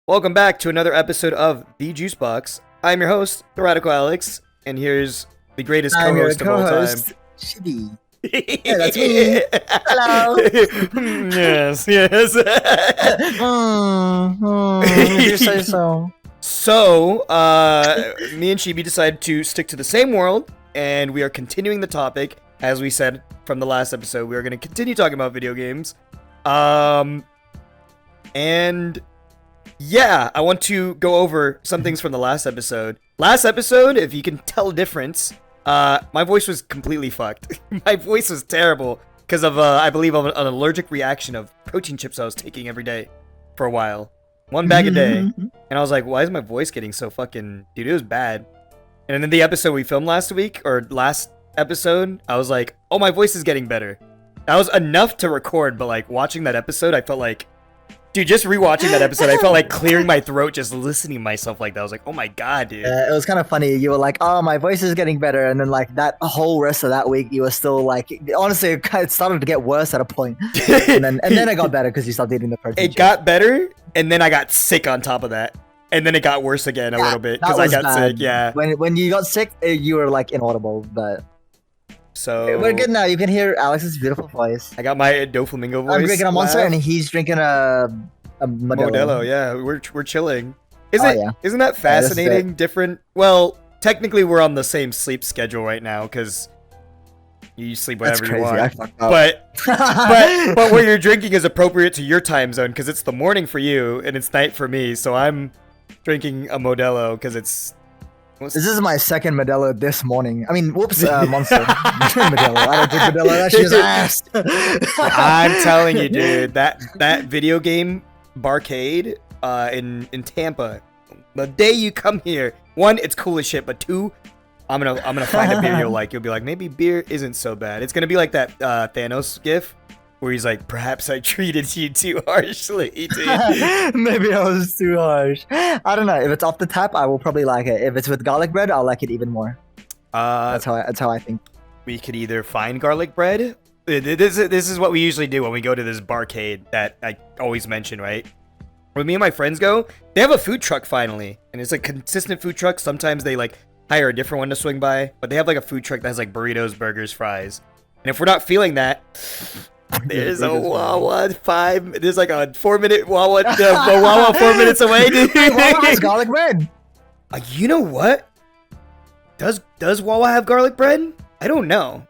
Welcome back to another episode of the Juicebox. I'm your host, the Radical Alex, and here's the greatest I'm your co-host of all time. co-host, Chibi. Yeah, that's me. Hello. Yes. You say so. So, me and Chibi decided to stick to the same world, and we are continuing the topic. As we said from the last episode, we are going to continue talking about video games. And yeah, I want to go over some things from the last episode. Last episode, if you can tell a difference, my voice was completely fucked. My voice was terrible because of, I believe, of an allergic reaction of protein chips I was taking every day for a while. One bag a day. And I was like, why is my voice getting so fucking... Dude, it was bad. And then the episode we filmed last week, or last episode, I was like, oh, my voice is getting better. That was enough to record, but like watching that episode, I felt like... Dude, just rewatching that episode, I felt like clearing my throat just listening to myself like that. I was like, oh my god, dude. It was kind of funny. You were like, oh, my voice is getting better. And then like that whole rest of that week, you were still like, honestly, it started to get worse at a point. And then it got better because you stopped eating the protein chips. Got better, and then I got sick on top of that. And then it got worse again a little bit because I got sick, yeah. When you got sick, you were like inaudible, but... So we're good now. You can hear Alex's beautiful voice. I got my Doflamingo voice. I'm drinking a Monster, and he's drinking a Modelo. Yeah, we're chilling. Isn't that fascinating? Yeah, different. Well, technically, we're on the same sleep schedule right now because you sleep whenever you want. I fucked up. But what you're drinking is appropriate to your time zone because it's the morning for you and it's night for me. So I'm drinking a Modelo because it's. This is my second Modelo this morning. I mean, whoops, Monster. Modelo. I don't drink Modelo. That shit's ass. I'm telling you, dude, that video game barcade in Tampa. The day you come here, one, it's cool as shit, but two, I'm gonna find a beer you'll like. You'll be like, maybe beer isn't so bad. It's gonna be like that Thanos gif where he's like, perhaps I treated you too harshly, dude. Maybe I was too harsh. I don't know. If it's off the tap, I will probably like it. If it's with garlic bread, I'll like it even more. That's how I think. We could either find garlic bread. This is what we usually do when we go to this barcade that I always mention, right? When me and my friends go, they have a food truck finally, and it's a consistent food truck. Sometimes they like hire a different one to swing by, but they have like a food truck that has like burritos, burgers, fries. And if we're not feeling that, there's a Wawa there's like a 4-minute Wawa, Wawa 4 minutes away, dude. Hey, Wawa has garlic bread. You know what? Does Wawa have garlic bread? I don't know.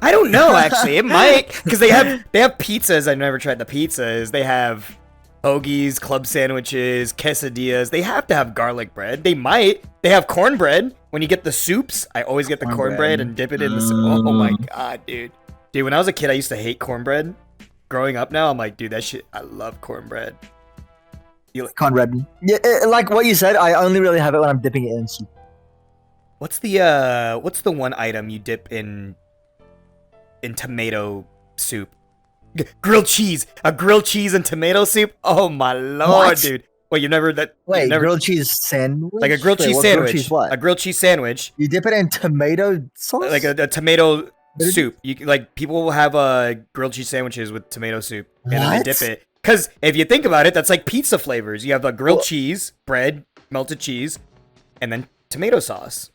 Actually. It might, because they have pizzas. I've never tried the pizzas. They have hoagies, club sandwiches, quesadillas. They have to have garlic bread. They have cornbread. When you get the soups, I always get the cornbread and dip it in the soup. Oh my god, dude. Dude, when I was a kid, I used to hate cornbread. Growing up now, I'm like, dude, that shit, I love cornbread. Cornbread. Yeah, like what you said, I only really have it when I'm dipping it in soup. What's the one item you dip in tomato soup? Grilled cheese. A grilled cheese and tomato soup? Oh my lord, what? Dude. Wait, grilled cheese sandwich? Like a grilled cheese sandwich. Grilled cheese what? A grilled cheese sandwich. You dip it in tomato sauce? Like a tomato soup. People will have grilled cheese sandwiches with tomato soup, and then they dip it. Because if you think about it, that's like pizza flavors. You have a grilled cheese, bread, melted cheese, and then tomato sauce.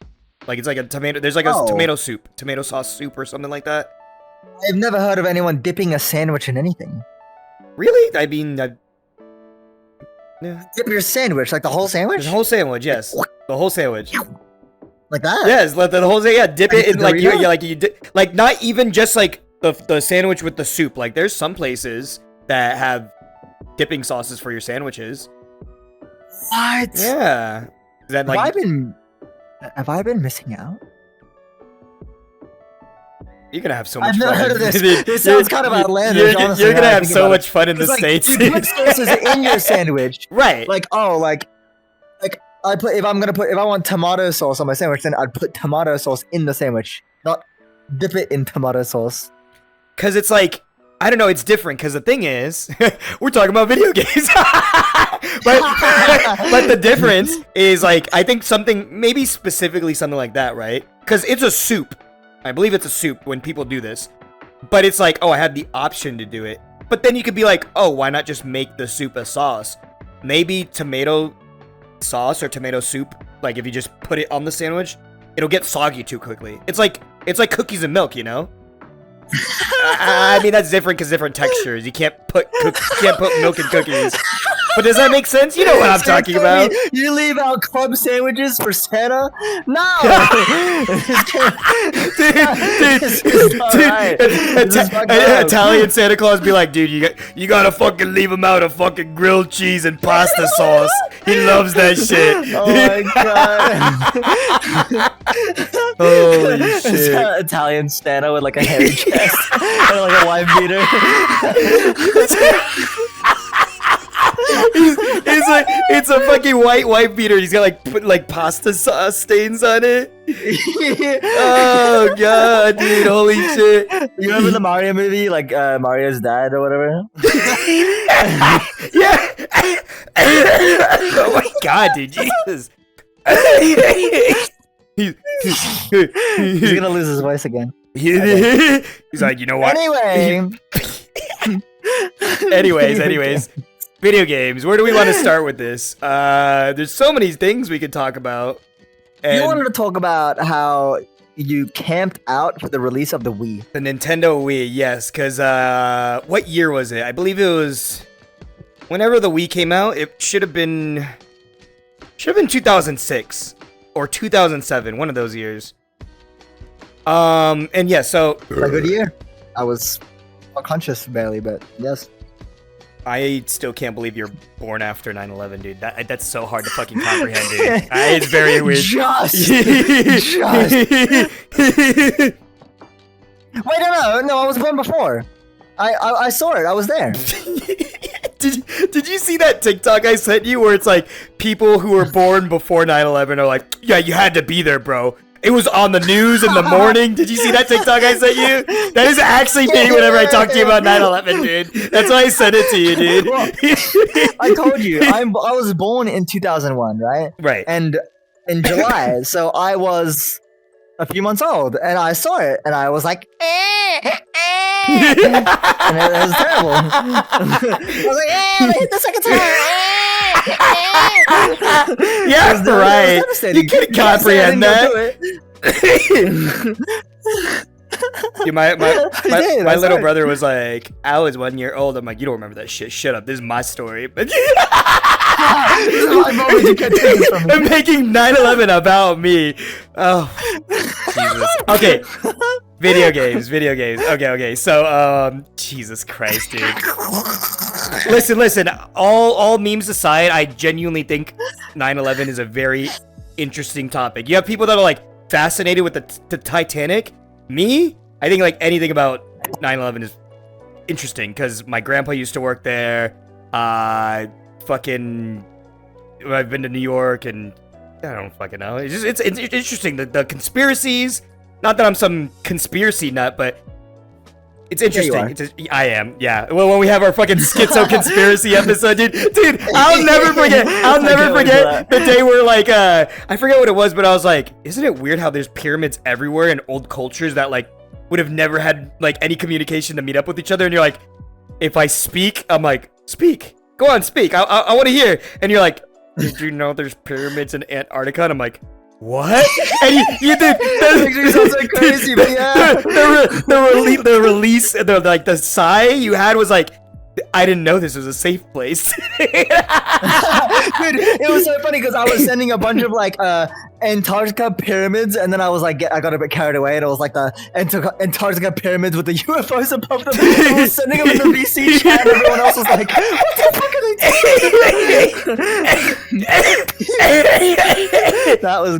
Like it's like a tomato. There's like a tomato soup, tomato sauce soup, or something like that. I've never heard of anyone dipping a sandwich in anything. Really? I mean, yeah. Dip your sandwich, like the whole sandwich? The whole sandwich, yes. The whole sandwich. Like that? Yes, let the whole thing. Yeah, dip it in like not even just like the sandwich with the soup. Like there's some places that have dipping sauces for your sandwiches. What? Yeah. Is that like? Have I been missing out? You're gonna have so much fun. I've never heard of this. This sounds kind of outlandish. You're gonna have so much fun in the States. You put sauces in your sandwich, right? Like if I want tomato sauce on my sandwich, then I'd put tomato sauce in the sandwich, not dip it in tomato sauce. Cause it's like, I don't know, it's different. Cause the thing is, we're talking about video games, but the difference is like, I think maybe specifically something like that, right? Cause it's a soup. I believe it's a soup when people do this, but it's like, oh, I had the option to do it. But then you could be like, oh, why not just make the soup a sauce? maybe tomato sauce or tomato soup. Like if you just put it on the sandwich, it'll get soggy too quickly. It's like cookies and milk, you know. I mean that's different because different textures. You can't put milk in cookies. But does that make sense? You know what I'm talking about. You leave out club sandwiches for Santa? No! Italian Santa Claus be like, dude, you gotta fucking leave him out of fucking grilled cheese and pasta sauce. He loves that shit. Oh my god. Holy shit. Italian Santa with like a hairy chest and like a wife beater. It's a fucking white beater. He's got like put like pasta sauce stains on it. Oh god, dude, holy shit! You remember the Mario movie, like Mario's dad or whatever? Yeah. Oh my god, dude, Jesus. He's gonna lose his voice again. He's like, you know what? Anyways. Video games. Where do we want to start with this? There's so many things we could talk about. You wanted to talk about how you camped out for the release of the Wii. The Nintendo Wii, yes. Because what year was it? I believe it was whenever the Wii came out. It should have been 2006 or 2007. One of those years. And yeah, so a good year. I was unconscious barely, but yes. I still can't believe you're born after 9/11, dude. That's so hard to fucking comprehend, dude. It's very weird. Just. Wait, no, I was born before. I saw it. I was there. Did you see that TikTok I sent you where it's like people who were born before 9/11 are like, yeah, you had to be there, bro. It was on the news in the morning. Did you see that TikTok I sent you? That is actually me whenever I talk to you about 9/11, dude. That's why I sent it to you, dude. Well, I told you, I was born in 2001, right? Right. And in July, so I was a few months old, and I saw it, and I was like, and it was terrible. I was like, they hit the second time. Yeah, right. You can comprehend that. Dude, my little brother was like, I was 1 year old. I'm like, you don't remember that shit. Shut up. This is my story. This is my moment. You can't take this from me. I'm making 9/11 about me. Oh, Jesus. Okay. Video games. Okay. So, Jesus Christ, dude. Listen. All memes aside, I genuinely think 9/11 is a very interesting topic. You have people that are like fascinated with the Titanic. Me, I think like anything about 9/11 is interesting because my grandpa used to work there. I've been to New York and I don't fucking know. It's interesting. The conspiracies. Not that I'm some conspiracy nut, but it's interesting. Yeah, I am. Yeah. Well, when we have our fucking schizo conspiracy episode, dude, I'll never forget the day where like I forget what it was, but I was like, isn't it weird how there's pyramids everywhere in old cultures that like would have never had like any communication to meet up with each other, and you're like, if I speak, I'm like, speak. Go on, speak. I want to hear. And you're like, did you know there's pyramids in Antarctica? And I'm like, what? And you did. That makes me sound so crazy, but yeah. The release, the sigh you had was like, I didn't know this was a safe place. Dude, it was so funny because I was sending a bunch of like Antarctica pyramids, and then I was like, I got a bit carried away, and it was like the Antarctica pyramids with the UFOs above them. I was sending them in the VC chat, and everyone else was like, what the fuck are they doing? That was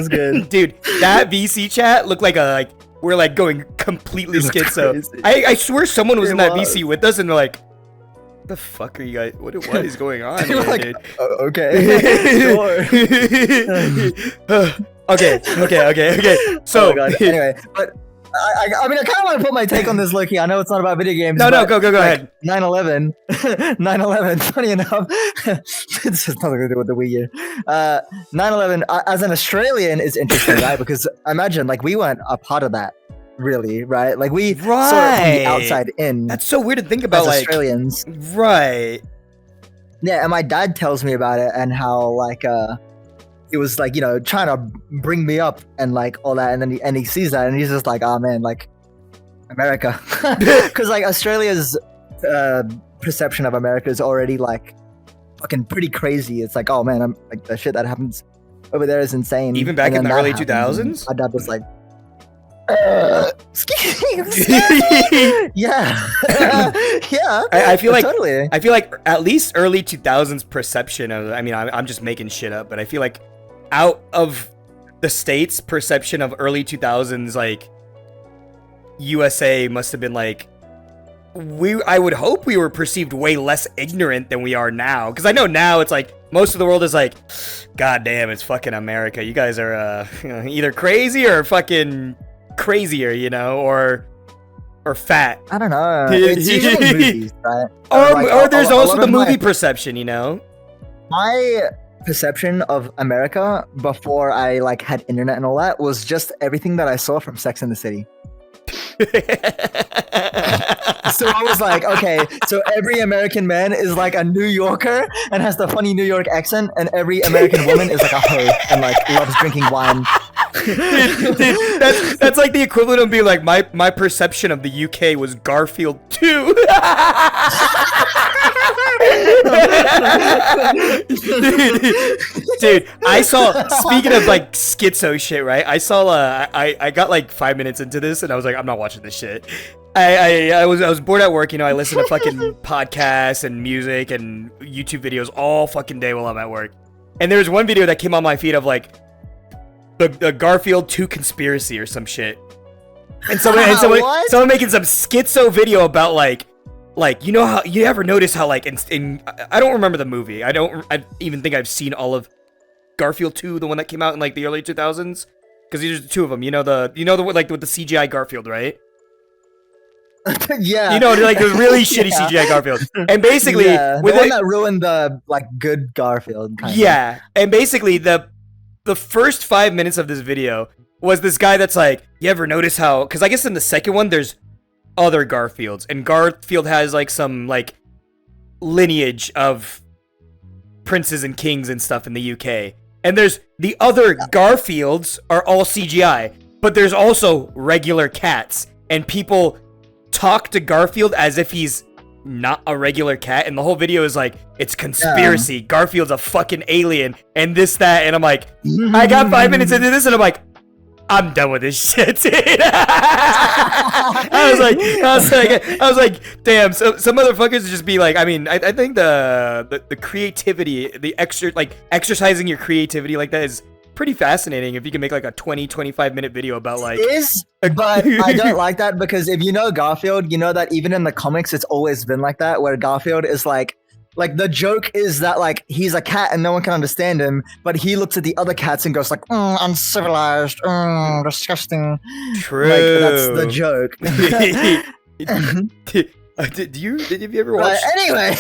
good. Dude, that VC chat looked like we're like going completely schizo. I swear someone was in that VC with us, and they're like, "What the fuck are you guys? What is going on here, like, dude?" Okay, sure. Okay. So, oh my God. Anyway, but I mean, I kind of want to put my take on this, Loki. I know it's not about video games. No, go ahead. 9/11. Funny enough, this has nothing to do with the Wii year. 9/11, as an Australian, is interesting, right? Because imagine, like, we weren't a part of that, really, right? Like, we saw it from the outside in. That's so weird to think about, as like Australians, right? Yeah, and my dad tells me about it and how like he was like, trying to bring me up and like all that, and then he sees that and he's just like, oh man, like America, because like Australia's perception of America is already like fucking pretty crazy. It's like, oh man, I'm like the shit that happens over there is insane. Even back in the early 2000s? My dad was like, yeah. Yeah. I feel like totally. I feel like at least early 2000s perception of, I mean, I'm just making shit up, but I feel like out of the States perception of early 2000s, like USA must have been like, I would hope we were perceived way less ignorant than we are now. Because I know now it's like most of the world is like, God damn, it's fucking America. You guys are either crazy or fucking crazier, or fat. I don't know. It's usually movies, right? Or there's also the movie perception, My perception of America before I like had internet and all that was just everything that I saw from Sex and the City. So I was like, okay, so every American man is like a New Yorker and has the funny New York accent, and every American woman is like a hoe and like loves drinking wine. Dude, that's like the equivalent of being like, my perception of the UK was Garfield 2. Dude, I saw, speaking of like schizo shit, right? I saw I got like 5 minutes into this and I was like, I'm not watching this shit. I was bored at work, I listen to fucking podcasts and music and YouTube videos all fucking day while I'm at work. And there was one video that came on my feed of like the Garfield 2 conspiracy or some shit. And someone making some schizo video about like how you ever notice how like in I don't remember the movie. I even think I've seen all of Garfield 2, the one that came out in like the early 2000s, because there's two of them. The like with the CGI Garfield, right? Yeah. Like the really shitty CGI Garfield. And basically the one that ruined the like good Garfield kind of. And basically the first 5 minutes of this video was this guy that's like, you ever notice how, because I guess in the second one there's other Garfields, and Garfield has like some like lineage of princes and kings and stuff in the UK, and there's the other Garfields are all CGI, but there's also regular cats, and people talk to Garfield as if he's not a regular cat, and the whole video is like, it's conspiracy, Garfield's a fucking alien, and this, that, and I'm like, I got 5 minutes into this, and I'm like, I'm done with this shit, dude. I was like, damn. So some motherfuckers just be like, I mean, I think the creativity, the exercising your creativity like that is pretty fascinating. If you can make like a 20-25 minute video about like, it is, but I don't like that, because if you know Garfield, you know that even in the comics, it's always been like that, where Garfield is like the joke is that like he's a cat and no one can understand him, but he looks at the other cats and goes like, uncivilized, disgusting. True. Like, that's the joke. Did you ever watch? Anyway.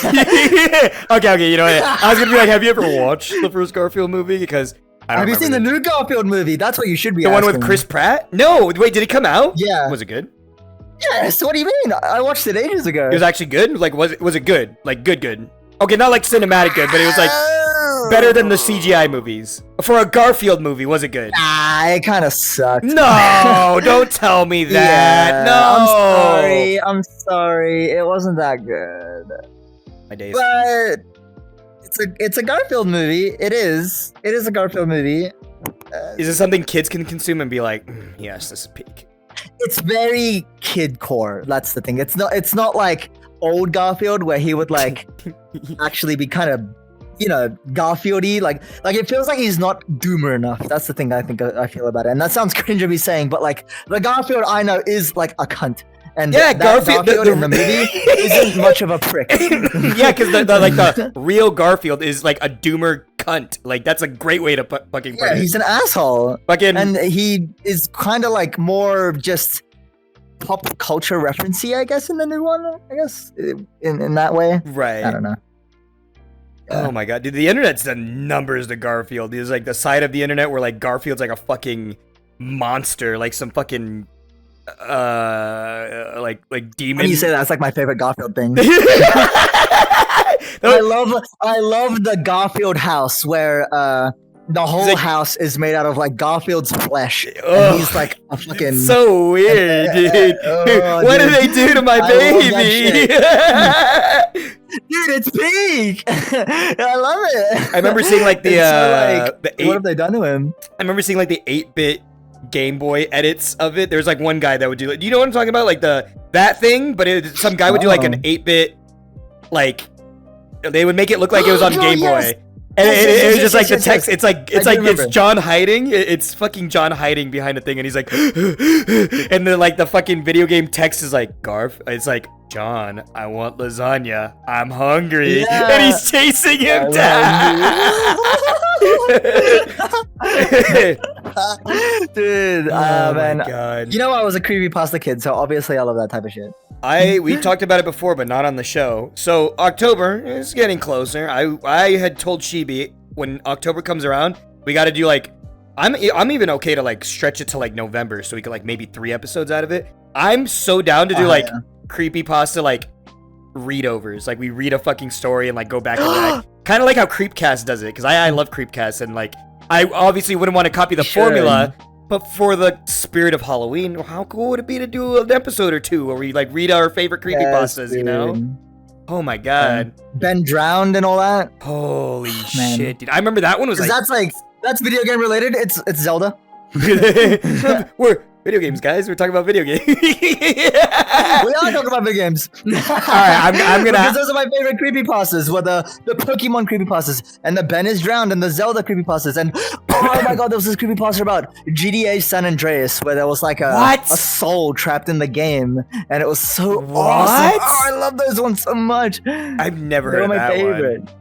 Okay. You know what? I was gonna be like, have you ever watched the first Garfield movie? Because have you seen the new Garfield movie? That's what you should be. The asking. one with Chris Pratt? No. Wait, did it come out? Yeah. Was it good? Yes. What do you mean? I watched it ages ago. It was actually good. Like, was it good? Like, good. Okay, not like cinematic good, but it was like better than the CGI movies. For a Garfield movie, was it good? It kind of sucked. No, don't tell me that. Yeah, No. I'm sorry. It wasn't that good. My days. But it's a Garfield movie. It is a Garfield movie. Is it something kids can consume and be like, yes, this is peak? It's very kid core. That's the thing. It's not like old Garfield where he would like actually be kind of, Garfield-y. Like it feels like he's not doomer enough. That's the thing I feel about it. And that sounds cringe of me saying, but like the Garfield I know is like a cunt. And yeah, Garfield in the movie isn't much of a prick. Yeah, because the real Garfield is like a doomer cunt. Like that's a great way to fucking put it. He's an asshole. And he is kind of like more just pop culture referencey, I guess, in the new one. I guess in that way. Right. I don't know. Yeah. Oh my god, dude! The internet's done numbers to Garfield. There's like the side of the internet where like Garfield's like a fucking monster, like some fucking like demon. When you say that, that's like my favorite Garfield thing. I love the Garfield house where the whole like- house is made out of like Garfield's flesh, Ugh. and he's like a fucking. It's so weird, dude. Oh, What dude. did they do to my I love that baby? Dude, it's peak. I love it. I remember seeing like the It's so, like, the what 8 have they done to him? I remember seeing like the 8-bit Game Boy edits of it. There's like one guy that would do like, do you know what I'm talking about? Like that thing, but some guy would do like an 8-bit, like they would make it look like it was on Game Boy. And it was just like the text. It's like it's John hiding. It's fucking John hiding behind a thing, and he's like, and then like the fucking video game text is like Garf. It's like John, I want lasagna. I'm hungry, and he's chasing him down. Dude, Oh man. my god. You know I was a creepypasta kid, so obviously I love that type of shit. We talked about it before, but not on the show. So October is getting closer. I had told Shibi when October comes around, we got to do like I'm even okay to like stretch it to like November, so we could like maybe 3 episodes out of it. I'm so down to do like creepypasta like readovers. Like we read a fucking story and like go back and back. Kind of like how Creepcast does it, because I love Creepcast, and like I obviously wouldn't want to copy the formula. But for the spirit of Halloween, how cool would it be to do an episode or two where we like read our favorite creepypastas, you know? Oh my god. Ben drowned and all that. Holy shit, dude. I remember that one was like that's video game related. It's Zelda. We're video games, guys. We're talking about video games. We are talking about video games. Alright, I'm gonna because those are my favorite creepypastas, were the Pokemon creepypastas, and the Ben is drowned, and the Zelda creepypastas, and oh my god, there was this creepypasta about GTA San Andreas where there was like a soul trapped in the game, and it was so awesome. Oh, I love those ones so much. I've never heard of that favorite. One.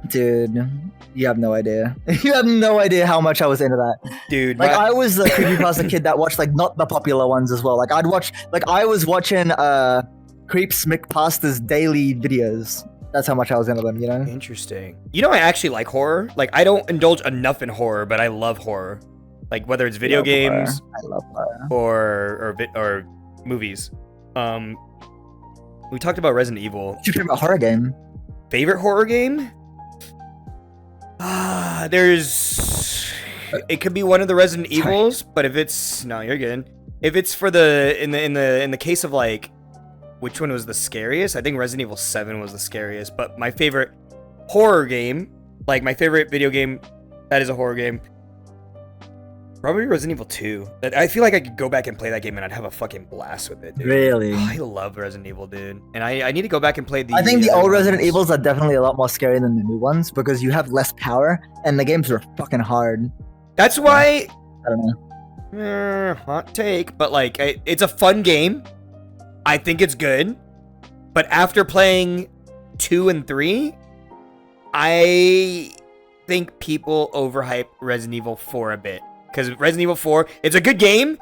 Dude, you have no idea. You have no idea how much I was into that. Dude, like I was the creepypasta kid that watched like not the popular ones as well. Like I was watching Creeps McPasta's daily videos. That's how much I was into them, you know? Interesting. You know, I actually like horror. Like I don't indulge enough in horror, but I love horror. Like whether it's video games I love horror. or movies. We talked about Resident Evil. What's your favorite horror game? Favorite horror game? It could be one of the Resident Evils, but if it's you're good. If it's for in the case of like which one was the scariest, I think Resident Evil 7 was the scariest. But my favorite horror game, like my favorite video game that is a horror game, probably Resident Evil 2. I feel like I could go back and play that game and I'd have a fucking blast with it, dude. Really? Oh, I love Resident Evil, dude. And I need to go back and play I think the old Resident Evils are definitely a lot more scary than the new ones because you have less power and the games are fucking hard. That's why... I don't know. Hot take, but like, it's a fun game. I think it's good. But after playing 2 and 3, I think people overhype Resident Evil 4 a bit. Because Resident Evil 4, it's a good game,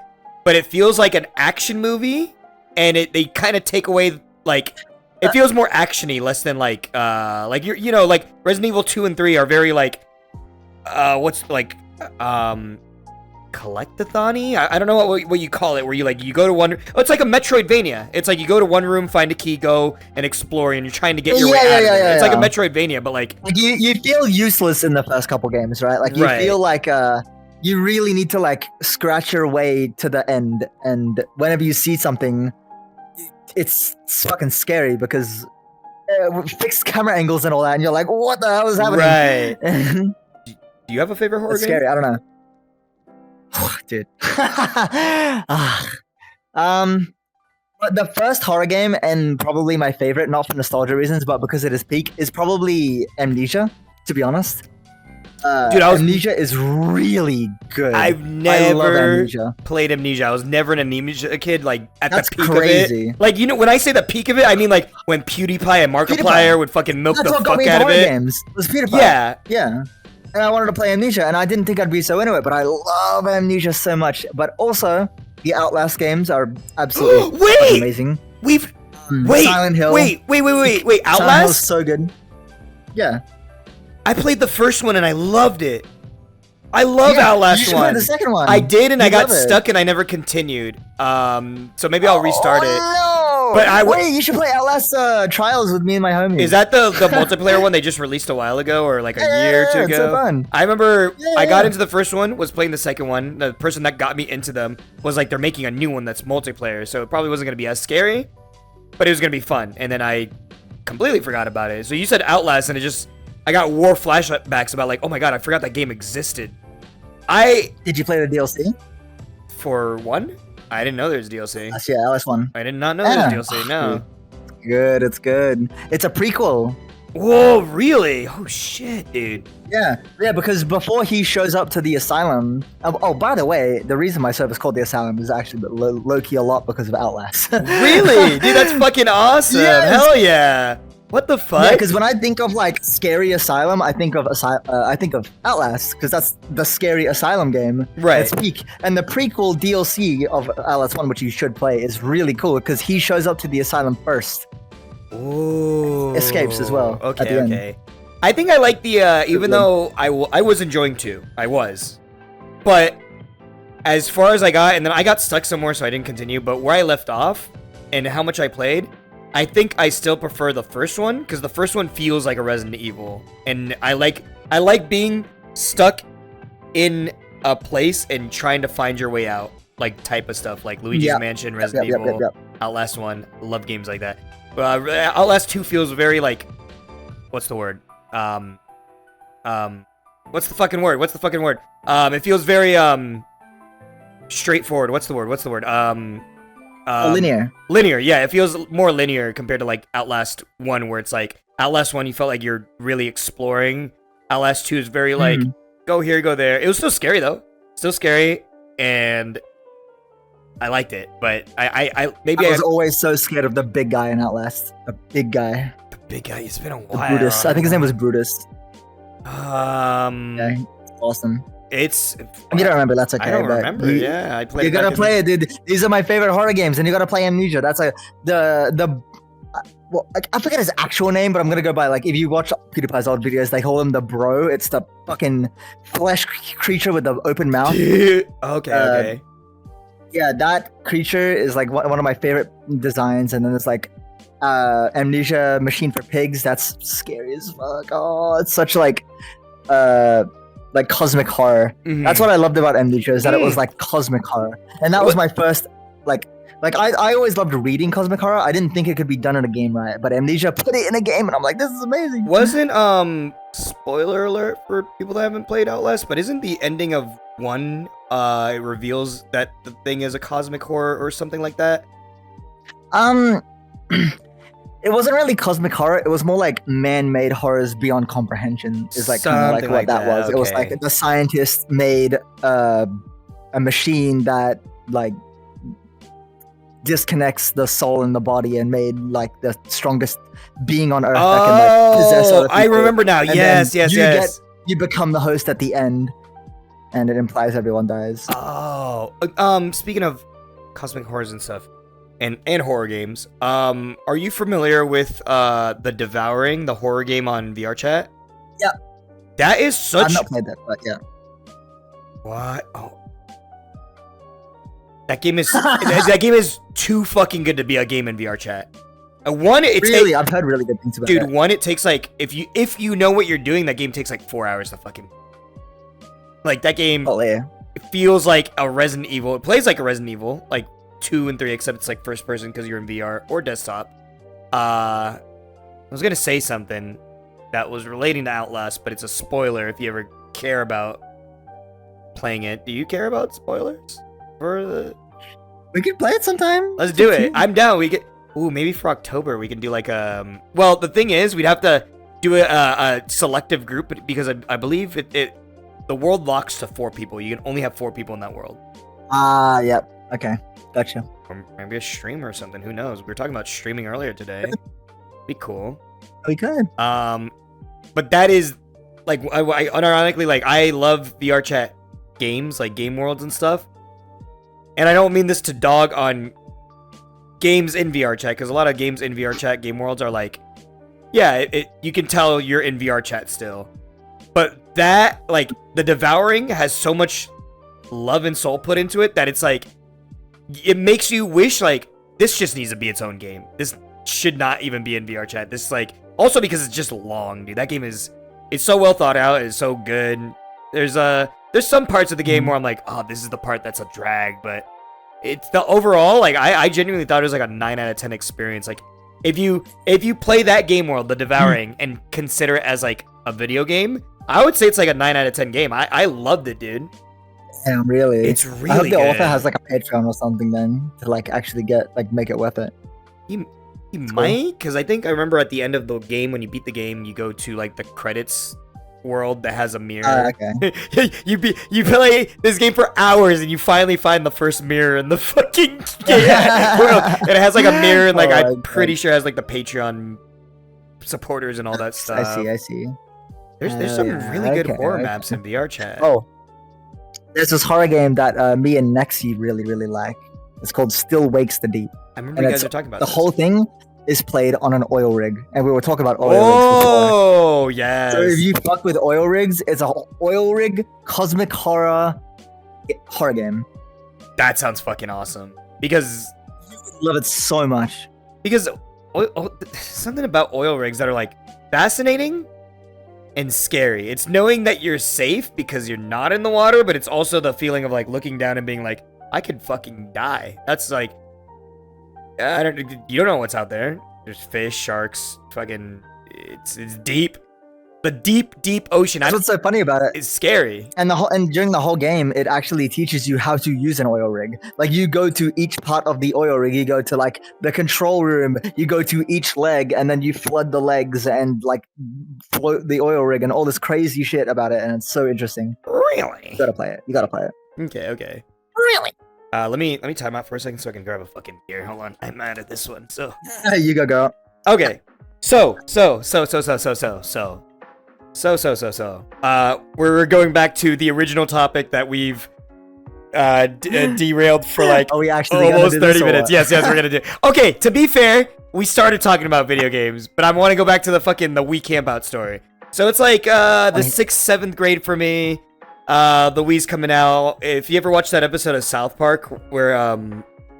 but it feels like an action movie, and they kind of take away, like, it feels more actiony, less than like like Resident Evil 2 and 3 are very like, collectathon-y? I don't know what you call it, where you go to one, it's like a Metroidvania. It's like you go to one room, find a key, go and explore, and you're trying to get your way out of it. It's like a Metroidvania, but like you feel useless in the first couple games, right? Like you feel like you really need to like scratch your way to the end, and whenever you see something, it's fucking scary because fixed camera angles and all that, and you're like, what the hell is happening? Right. Do you have a favorite horror game? Scary. I don't know. Dude. But the first horror game, and probably my favorite, not for nostalgia reasons, but because it is peak, is probably Amnesia, to be honest. Dude, Amnesia is really good. I've never played Amnesia. I was never an Amnesia kid, like, at the peak of it. Like, you know, when I say the peak of it, I mean, like, when PewDiePie and Markiplier would fucking milk the fuck out of it. Games. It was PewDiePie. Yeah. And I wanted to play Amnesia, and I didn't think I'd be so into it, but I love Amnesia so much. But also, the Outlast games are absolutely amazing. Silent Hill. Wait, Outlast? Silent Hill's so good. Yeah. I played the first one and I loved it. I love Outlast 1. You should play the second one. I did, and I got stuck and I never continued. So maybe I'll restart it. No! Wait, you should play Outlast Trials with me and my homies. Is that the multiplayer one they just released a while ago, or like a year or two ago? It's so fun. I remember I got into the first one, was playing the second one. The person that got me into them was like, they're making a new one that's multiplayer, so it probably wasn't gonna be as scary, but it was gonna be fun. And then I completely forgot about it. So you said Outlast, and I got war flashbacks about like, oh my god, I forgot that game existed. Did you play the DLC? For one? I didn't know there was DLC. Yeah, Outlast 1. I did not know there was DLC, no. It's good. It's a prequel. Whoa, really? Oh shit, dude. Yeah, because before he shows up to the asylum... Oh, by the way, the reason my server's called the asylum is actually low-key a lot because of Outlast. Really? Dude, that's fucking awesome. Yes. Hell yeah. What the fuck? Yeah, because when I think of like scary asylum, I think of Outlast, because that's the scary asylum game. Right. It's peak. And the prequel DLC of Outlast 1, which you should play, is really cool because he shows up to the asylum first. Ooh. Escapes as well. Okay, at the okay. End. I think I like the, even though I was enjoying 2. I was. But as far as I got, and then I got stuck somewhere, so I didn't continue, but where I left off and how much I played, I think I still prefer the first one, because the first one feels like a Resident Evil. And I like being stuck in a place and trying to find your way out, like type of stuff, like Luigi's Mansion, Resident Evil, Outlast 1. Love games like that. Outlast 2 feels very like, what's the word? What's the fucking word? It feels very straightforward. What's the word? Linear. Linear, yeah. It feels more linear compared to like Outlast 1, where it's like Outlast 1, you felt like you're really exploring. Outlast 2 is very like, go here, go there. It was still scary though. Still scary, and I liked it. But I was always so scared of the big guy in Outlast. The big guy. The big guy. It's been a while. Brutus. I think his name was Brutus. Yeah, it's awesome. You don't remember, that's okay. I don't remember. I played. You gotta play it, dude. These are my favorite horror games, and you gotta play Amnesia. That's like well, I forget his actual name, but I'm gonna go by like, if you watch PewDiePie's old videos, they call him the Bro. It's the fucking flesh creature with the open mouth. Okay. Yeah, that creature is like one of my favorite designs, and then it's like Amnesia Machine for Pigs. That's scary as fuck. Oh, it's such like cosmic horror. That's what I loved about Amnesia, is that it was like cosmic horror, and that was my first like I always loved reading cosmic horror. I didn't think it could be done in a game, right? But Amnesia put it in a game, and I'm like, this is amazing. Wasn't spoiler alert for people that haven't played Outlast, but isn't the ending of 1 it reveals that the thing is a cosmic horror or something like that? It wasn't really cosmic horror. It was more like man-made horrors beyond comprehension. Is like kind of like what that was. Okay. It was like the scientist made a machine that like disconnects the soul and the body and made like the strongest being on earth that can like possess other people. I remember now. And yes. You become the host at the end, and it implies everyone dies. Speaking of cosmic horrors and stuff, and horror games, are you familiar with The Devouring, the horror game on VR chat? Yeah. That is such... I've not played that, but yeah. What? Oh. That game is too fucking good to be a game in VR chat. I've heard really good things about it. Dude, it takes like, if you know what you're doing, that game takes like 4 hours to fucking... Like, that game... Oh, yeah. It feels like a Resident Evil. It plays like a Resident Evil, like 2 and 3, except it's like first person because you're in VR or desktop. I was gonna say something that was relating to Outlast, but it's a spoiler if you ever care about playing it. Do you care about spoilers for the... We could play it sometime. Let's do it. I'm down. We get... Ooh, maybe for October we can do like well, the thing is, we'd have to do a selective group because I believe the world locks to 4 people. You can only have 4 people in that world. Yep. Okay. Gotcha. Or maybe a stream or something. Who knows? We were talking about streaming earlier today. Be cool. We could. But that is like I unironically, like, I love VR chat games, like game worlds and stuff. And I don't mean this to dog on games in VR chat, because a lot of games in VR chat game worlds are like, yeah, you can tell you're in VR chat still. But that, like, The Devouring has so much love and soul put into it that it's like, it makes you wish, like, this just needs to be its own game. This should not even be in VR chat. This like also because it's just long, dude. That game it's so well thought out. It's so good. There's some parts of the game where I'm like, oh, this is the part that's a drag, but it's the overall like I genuinely thought it was like a 9 out of 10 experience. Like if you play that game world, The Devouring, and consider it as like a video game, I would say it's like a 9 out of 10 game. I loved it, dude. Damn, really? It's really I hope the good. author has like a Patreon or something then to like actually make it worth it. He might, because I think I remember at the end of the game, when you beat the game, you go to like the credits world that has a mirror. Okay. you play this game for hours and you finally find the first mirror in the fucking game world. And it has like a mirror and like I'm pretty sure it has like the Patreon supporters and all that stuff. I see. There's some really good horror maps in VR chat. Oh, there's this horror game that me and Nexi really like. It's called Still Wakes the Deep. I remember you guys were talking about the this. whole thing is played on an oil rig, and we were talking about oil rigs before. Yes. So if you fuck with oil rigs, it's a oil rig cosmic horror game. That sounds fucking awesome. Because you would love it so much. Because something about oil rigs that are like fascinating and scary. It's knowing that you're safe because you're not in the water, but it's also the feeling of like looking down and being like, I could fucking die. That's like, you don't know what's out there. There's fish, sharks, fucking, it's deep. The deep ocean. That's what's so funny about it. It's scary. And during the whole game, it actually teaches you how to use an oil rig. Like you go to each part of the oil rig, you go to like the control room, you go to each leg, and then you flood the legs and like float the oil rig and all this crazy shit about it, and it's so interesting. Really? You gotta play it. Okay. Really? Let me time out for a second so I can grab a fucking beer. Hold on. I'm mad at this one. So you go, girl. Okay. So. We're going back to the original topic that we've derailed for like almost 30 minutes. Yes, we're gonna do. Okay, to be fair, we started talking about video games, but I want to go back to the Wii campout story. So it's like the 6th, 7th grade for me. The Wii's coming out. If you ever watched that episode of South Park where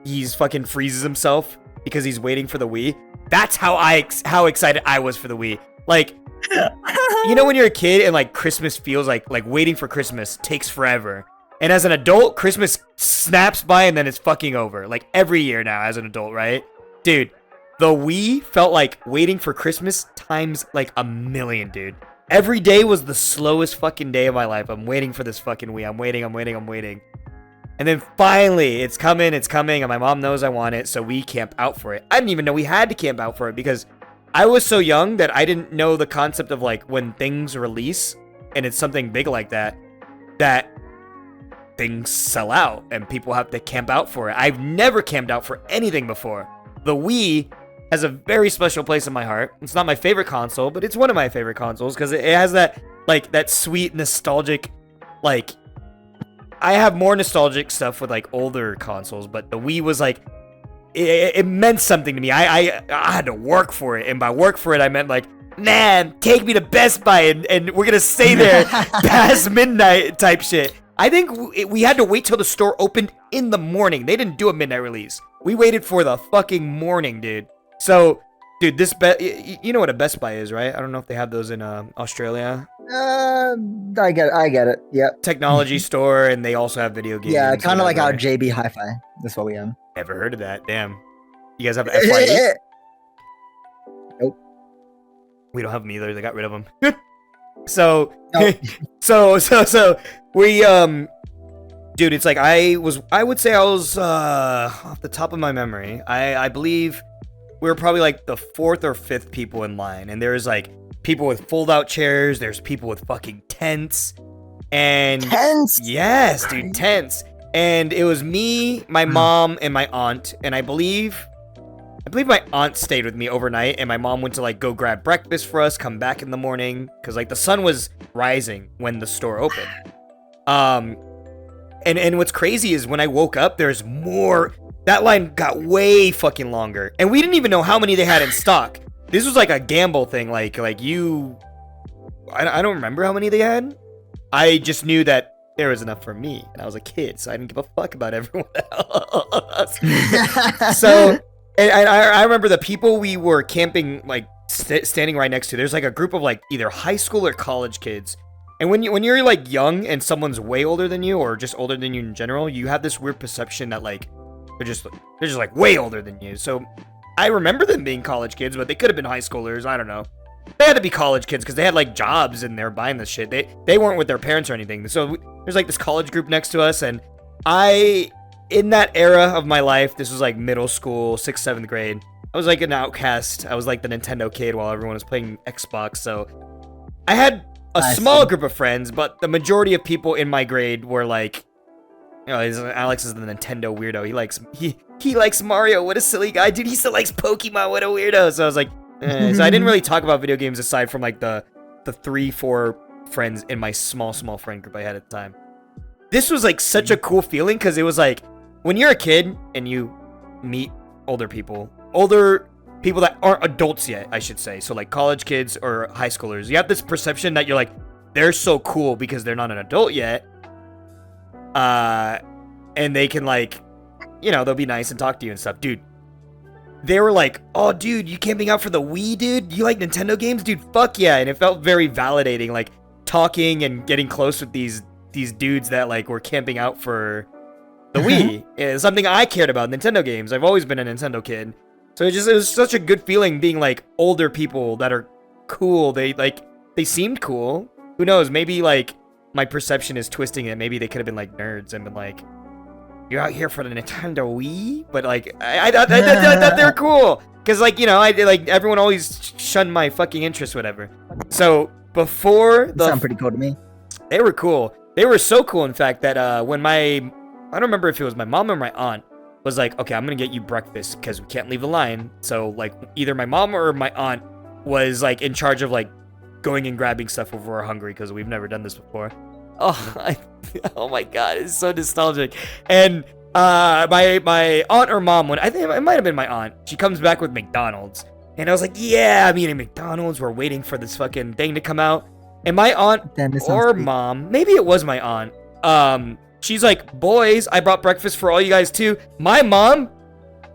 he's fucking freezes himself because he's waiting for the Wii, that's how excited I was for the Wii. Like, you know when you're a kid and like Christmas feels like waiting for Christmas takes forever, and as an adult Christmas snaps by and then it's fucking over, like every year now as an adult, right? Dude, the Wii felt like waiting for Christmas times like a million, dude. Every day was the slowest fucking day of my life. I'm waiting for this fucking Wii. I'm waiting. And then finally, it's coming, and my mom knows I want it, so we camp out for it. I didn't even know we had to camp out for it because I was so young that I didn't know the concept of like when things release and it's something big like that things sell out and people have to camp out for it. I've never camped out for anything before. The Wii has a very special place in my heart. It's not my favorite console, but it's one of my favorite consoles because it has that sweet nostalgic, like, I have more nostalgic stuff with like older consoles, but the Wii was like, it meant something to me. I had to work for it, and by work for it I meant like, man, take me to Best Buy and we're gonna stay there past midnight type shit. I think we had to wait till the store opened in the morning. They didn't do a midnight release. We waited for the fucking morning, dude. So, dude, you know what a Best Buy is, right? I don't know if they have those in Australia. I get it. Yep. Technology store, and they also have video games. Yeah, kind of like our JB Hi-Fi. That's what we have. Never heard of that. Damn. You guys have FYE? Nope. We don't have them either. They got rid of them. So, Nope. so we dude, it's like I would say I was off the top of my memory. I believe we were probably like the 4th or 5th people in line, and there's like people with fold-out chairs. There's people with fucking tents, and tents. Yes, dude, tents. And it was me, my mom, and my aunt, and I believe my aunt stayed with me overnight, and my mom went to like go grab breakfast for us, come back in the morning, because like the sun was rising when the store opened. And what's crazy is when I woke up, there's more. That line got way fucking longer, and we didn't even know how many they had in stock. This was like a gamble thing, like you. I don't remember how many they had. I just knew that there was enough for me, and I was a kid, so I didn't give a fuck about everyone else. So And I remember the people we were camping, like, standing right next to. There's, like, a group of, like, either high school or college kids. And when you're, like, young and someone's way older than you or just older than you in general, you have this weird perception that, like, they're just like, way older than you. So I remember them being college kids, but they could have been high schoolers. I don't know. They had to be college kids because they had, like, jobs and they're buying this shit. They weren't with their parents or anything. So there's, like, this college group next to us, and in that era of my life, this was like middle school, 6th, 7th grade. I was like an outcast. I was like the Nintendo kid while everyone was playing Xbox. So I had a small group of friends, but the majority of people in my grade were like, you know, Alex is the Nintendo weirdo. He likes Mario. What a silly guy, dude. He still likes Pokemon. What a weirdo. So I was like, so I didn't really talk about video games aside from like the 3-4 friends in my small friend group I had at the time. This was like such a cool feeling because it was like, when you're a kid and you meet older people that aren't adults yet, I should say, so like college kids or high schoolers, you have this perception that you're like, they're so cool because they're not an adult yet, and they can, like, you know, they'll be nice and talk to you and stuff. Dude, they were like, oh, dude, you camping out for the Wii, dude? You like Nintendo games? Dude, fuck yeah. And it felt very validating, like, talking and getting close with these dudes that, like, were camping out for the Wii is something I cared about. Nintendo games. I've always been a Nintendo kid. So it was such a good feeling being like older people that are cool. They seemed cool. Who knows? Maybe like my perception is twisting it. Maybe they could have been like nerds and been like, you're out here for the Nintendo Wii? But like, I thought they were cool. Cause like, you know, like everyone always shunned my fucking interest, whatever. So before They sound pretty cool to me. They were cool. They were so cool, in fact, that when I don't remember if it was my mom or my aunt, was like, okay, I'm gonna get you breakfast because we can't leave the line. So like either my mom or my aunt was like in charge of like going and grabbing stuff if we're hungry because we've never done this before. Oh my god, it's so nostalgic. And my aunt or mom, I think it might have been my aunt, she comes back with McDonald's. And I was like, yeah, I'm eating McDonald's. We're waiting for this fucking thing to come out. And my aunt or mom, maybe it was my aunt, she's like, boys, I brought breakfast for all you guys too. My mom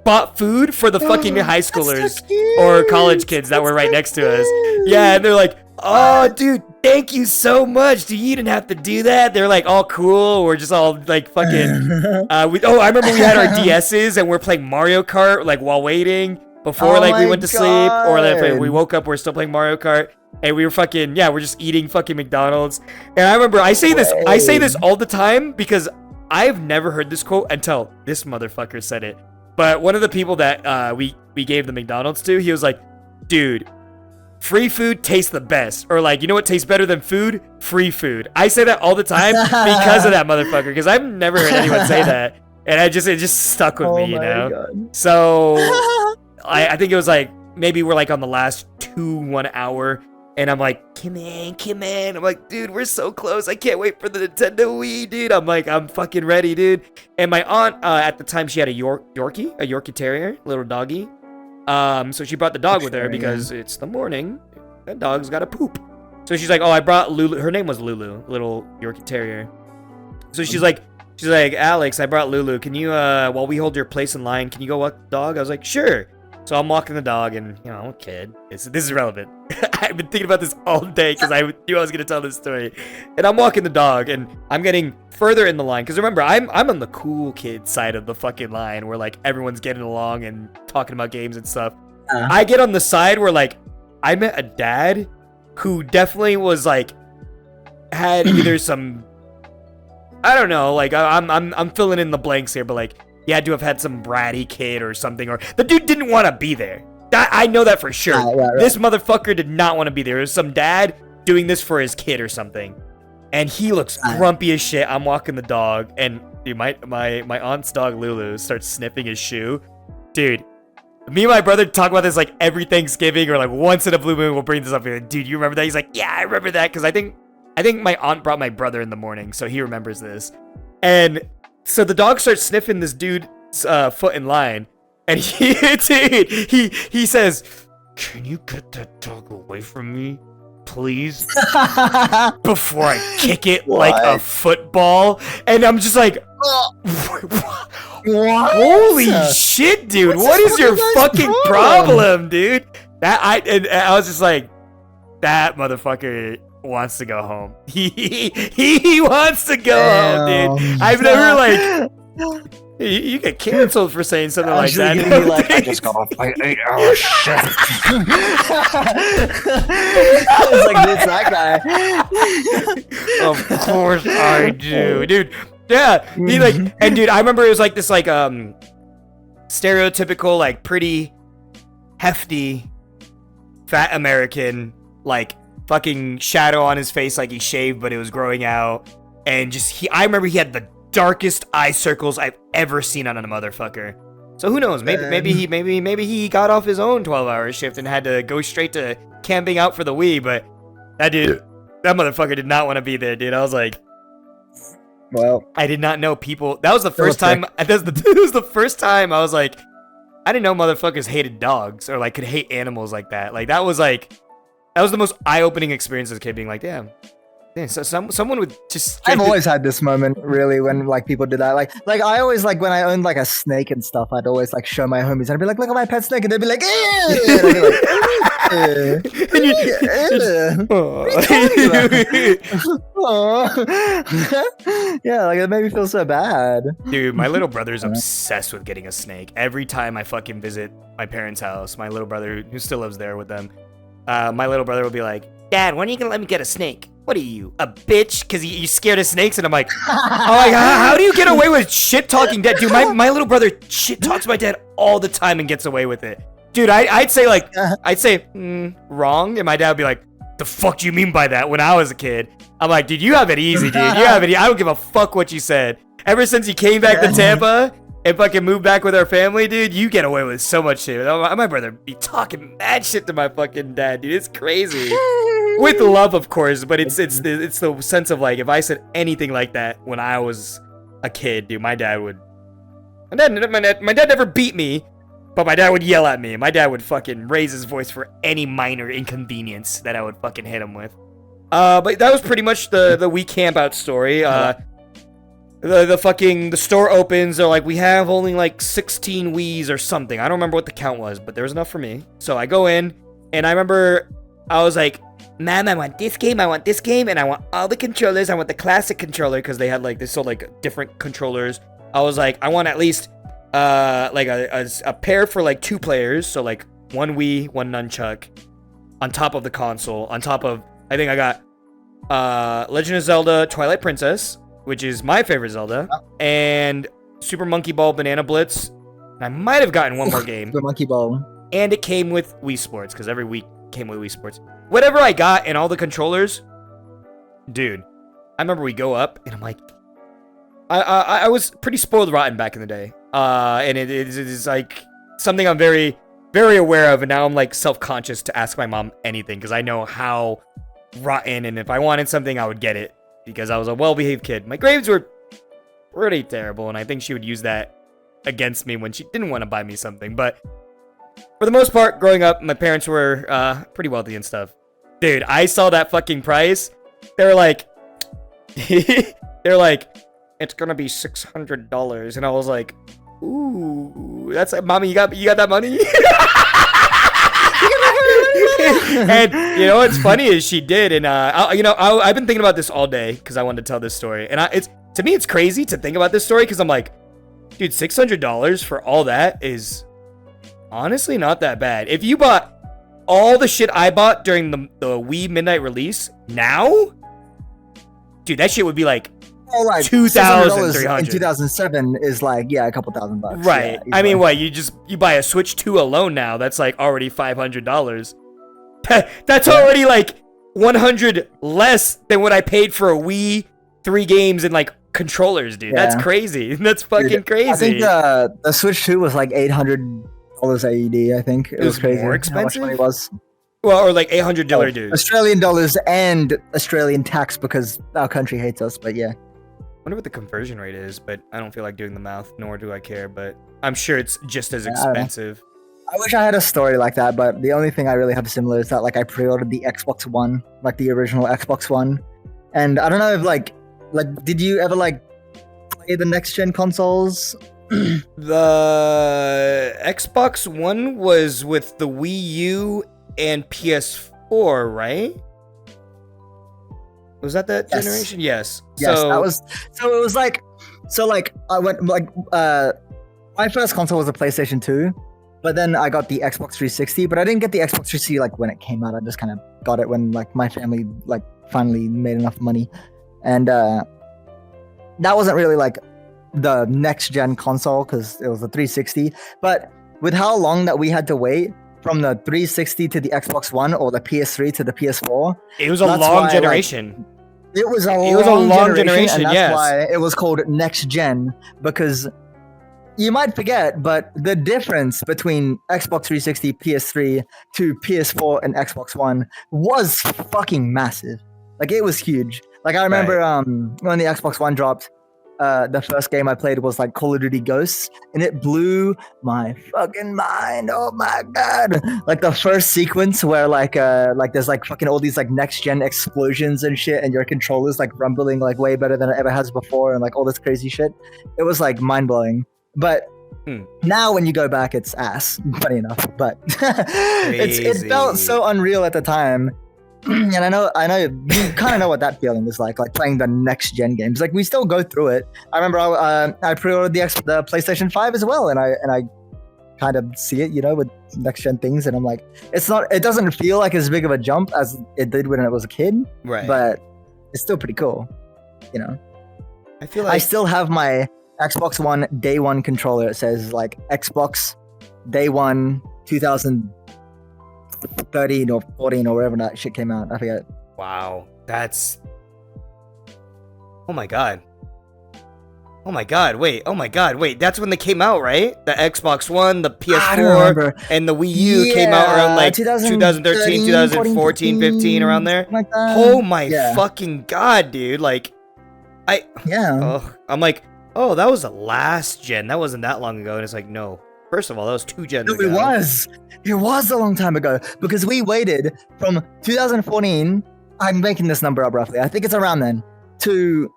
bought food for the fucking high schoolers or college kids that were right next to us. Yeah, and they're like, oh, dude, thank you so much. Dude, you didn't have to do that. They're like all cool. We're just all like fucking. I remember we had our DSs and we're playing Mario Kart like while waiting before like we went to sleep, or like we woke up, we're still playing Mario Kart. And we were fucking, yeah, we're just eating fucking McDonald's. And I remember, I say this all the time because I've never heard this quote until this motherfucker said it. But one of the people that we gave the McDonald's to, he was like, dude, free food tastes the best. Or like, you know what tastes better than food? Free food. I say that all the time because of that motherfucker, because I've never heard anyone say that. And it just stuck with me, you know? God. So I think it was like, maybe we're like on the last 1 hour. And I'm like, come in. I'm like, dude, we're so close. I can't wait for the Nintendo Wii, dude. I'm like, I'm fucking ready, dude. And my aunt, at the time, she had a Yorkie Terrier, little doggy. So she brought the dog with her because it's the morning. That dog's got to poop. So she's like, oh, I brought Lulu. Her name was Lulu, little Yorkie Terrier. So she's like, Alex, I brought Lulu. Can you, while we hold your place in line, can you go walk the dog? I was like, sure. So I'm walking the dog, and, you know, I'm a kid. This is relevant. I've been thinking about this all day because I knew I was going to tell this story. And I'm walking the dog, and I'm getting further in the line. Because remember, I'm on the cool kid side of the fucking line where, like, everyone's getting along and talking about games and stuff. I get on the side where, like, I met a dad who definitely was, like, had either some... I don't know, like, I'm filling in the blanks here, but, like, he had to have had some bratty kid or something, or the dude didn't want to be there. I know that for sure. Right. This motherfucker did not want to be there. It was some dad doing this for his kid or something. And he looks grumpy as shit. I'm walking the dog, and dude, my aunt's dog Lulu starts sniffing his shoe. Dude, me and my brother talk about this like every Thanksgiving, or like once in a blue moon we'll bring this up. Like, dude, you remember that? He's like, yeah, I remember that, because I think my aunt brought my brother in the morning, so he remembers this. And so the dog starts sniffing this dude's foot in line, and he says, "Can you get that dog away from me, please?" Before I kick it like a football. And I'm just like, What? Holy shit, dude! What is your fucking problem, dude? And I was just like, that motherfucker wants to go home. He wants to go home, dude. I've never like. You get canceled for saying something like that. Be like, I just got off my 8-hour shift. It's like this, that guy. Of course I do, dude. Yeah, he like, and dude, I remember it was like this like stereotypical like pretty hefty fat American, like fucking shadow on his face, like he shaved but it was growing out, and just I remember he had the darkest eye circles I've ever seen on a motherfucker. So who knows? Maybe he got off his own 12-hour shift and had to go straight to camping out for the Wii. But that motherfucker did not want to be there, dude. I was like, well, I did not know people. That was the first time. It was the first time I was like, I didn't know motherfuckers hated dogs or like could hate animals like that. Like that was the most eye-opening experience as a kid, being like, damn. So someone would just. I've always had this moment, really, when like people do that. Like I always like when I owned like a snake and stuff. I'd always like show my homies and I'd be like, "Look at my pet snake," and they'd be like, "Ew!" And I'd be like, yeah, like it made me feel so bad. Dude, my little brother's obsessed with getting a snake. Every time I fucking visit my parents' house, my little brother, who still lives there with them, my little brother will be like, "Dad, when are you gonna let me get a snake? What are you, a bitch? Because you scared of snakes?" And I'm like, how do you get away with shit talking dad? Dude, my little brother shit talks my dad all the time and gets away with it. Dude, I'd say wrong, and my dad would be like, "The fuck do you mean by that?" When I was a kid, I'm like, dude, you have it easy, dude. You have it. I don't give a fuck what you said. Ever since you came back to Tampa and fucking moved back with our family, dude, you get away with so much shit. My brother be talking mad shit to my fucking dad, dude. It's crazy. With love, of course, but it's the sense of like, if I said anything like that when I was a kid, dude, my dad never beat me, but my dad would yell at me. My dad would fucking raise his voice for any minor inconvenience that I would fucking hit him with. But that was pretty much the Wii camp out story. The store opens. They're like, we have only like 16 Wiis or something. I don't remember what the count was, but there was enough for me. So I go in, and I remember I was like, "Mom, I want this game, and I want all the controllers. I want the classic controller," because they had like, they sold like different controllers. I was like, I want at least like a pair for like 2 players, so like 1 Wii, 1 nunchuck, on top of the console. On top of, I think I got Legend of Zelda Twilight Princess, which is my favorite Zelda, and Super Monkey Ball Banana Blitz. And I might have gotten one more game. Super Monkey Ball. And it came with Wii Sports, because every week came with Wii Sports. Whatever I got and all the controllers, dude, I remember we go up and I'm like, I was pretty spoiled rotten back in the day. And it is like something I'm very, very aware of. And now I'm like self-conscious to ask my mom anything, because I know how rotten, and if I wanted something, I would get it, because I was a well-behaved kid. My grades were pretty terrible, and I think she would use that against me when she didn't want to buy me something. But for the most part, growing up, my parents were pretty wealthy and stuff. Dude, I saw that fucking price. They were like, it's gonna be $600, and I was like, ooh, that's mommy. You got that money? And you know what's funny is she did, and I've been thinking about this all day because I wanted to tell this story, and to me it's crazy to think about this story, because I'm like, dude, $600 for all that is honestly not that bad. If you bought all the shit I bought during the Wii midnight release now, dude, that shit would be like, like $2,300 in 2007 is like, yeah, a couple $1,000, right? Yeah, I mean, what, you buy a Switch 2 alone now, that's like already $500. That's already like 100 less than what I paid for a Wii, 3 games, and like controllers, dude. Yeah. That's crazy. That's fucking crazy. I think the Switch 2 was like $800 AED. I think it was crazy. More expensive. How much money it was? Well, or like $800, dude. Australian dollars and Australian tax, because our country hates us. But yeah. I wonder what the conversion rate is, but I don't feel like doing the math, nor do I care. But I'm sure it's just as expensive. I wish I had a story like that, but the only thing I really have similar is that like I pre-ordered the Xbox One, like the original Xbox One, and I don't know if like did you ever like play play the next gen consoles? The Xbox One was with the Wii U and PS4, right? Was that generation? Yes. Yes, so that was. So it was like, I went my first console was a PlayStation 2, but then I got the Xbox 360. But I didn't get the Xbox 360 like when it came out. I just kind of got it when like my family like finally made enough money, and that wasn't really like the next gen console because it was the 360. But with how long that we had to wait from the 360 to the Xbox One or the PS3 to the PS4, it was a long generation. It was a long generation, and that's yes. why it was called next gen, because you might forget, but the difference between Xbox 360, PS3 to PS4 and Xbox One was fucking massive. Like, it was huge. Like, I remember when the Xbox One dropped, the first game I played was like Call of Duty Ghosts, and it blew my fucking mind. Oh my god! Like the first sequence where like there's like fucking all these like next gen explosions and shit, and your controller's like rumbling like way better than it ever has before, and like all this crazy shit. It was like mind blowing. But now when you go back, it's ass. Funny enough, but it felt so unreal at the time. And I know you kind of know what that feeling is like playing the next gen games. Like, we still go through it. I remember I pre-ordered the PlayStation 5 as well, and I kind of see it, with next gen things, and I'm like, it doesn't feel like as big of a jump as it did when I was a kid, right? But it's still pretty cool, I feel like I still have my Xbox One Day One controller. It says like Xbox Day One 2013 or 14 or wherever that shit came out. I forget. Wow, that's. Oh my god. Wait. That's when they came out, right? The Xbox One, the PS4, and the Wii U came out around like 2013, 2014, 15, around there. Like that. Oh my fucking god, dude! Like, I'm like, oh, that was the last gen. That wasn't that long ago, and it's like, no. First of all, that was 2 gens ago. It was a long time ago, because we waited from 2014. I'm making this number up roughly. I think it's around then to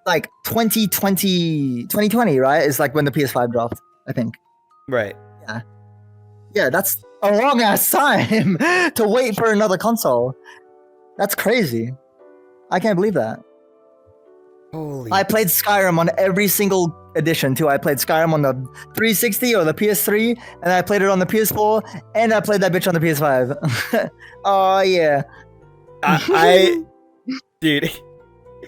like 2020, right? It's like when the PS5 dropped, I think. Right. Yeah, that's a long ass time to wait for another console. That's crazy. I can't believe that. I played Skyrim on every single edition too. I played Skyrim on the 360 or the PS3, and I played it on the PS4, and I played that bitch on the PS5. Oh yeah. Dude.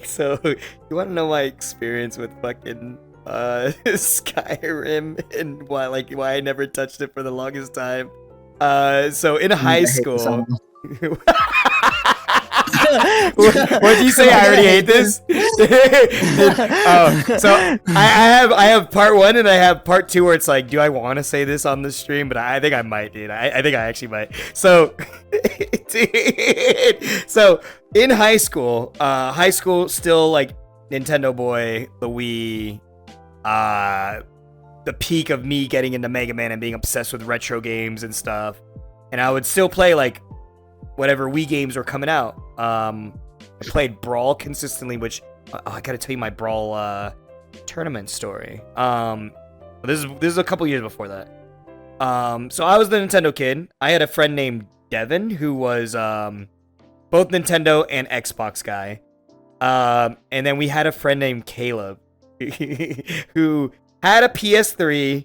So, you want to know my experience with fucking Skyrim and why I never touched it for the longest time? So in high school. What did you say? I already hate this. So I have part 1 and I have part 2 where it's like, do I want to say this on the stream? But I think I might, dude. I think I actually might. So, so in high school still like Nintendo boy, the Wii, the peak of me getting into Mega Man and being obsessed with retro games and stuff. And I would still play like whatever Wii games were coming out. I played Brawl consistently, which I gotta tell you my Brawl tournament story. This is a couple years before that. So I was the Nintendo kid. I had a friend named Devin who was both Nintendo and Xbox guy. And then we had a friend named Caleb who had a PS3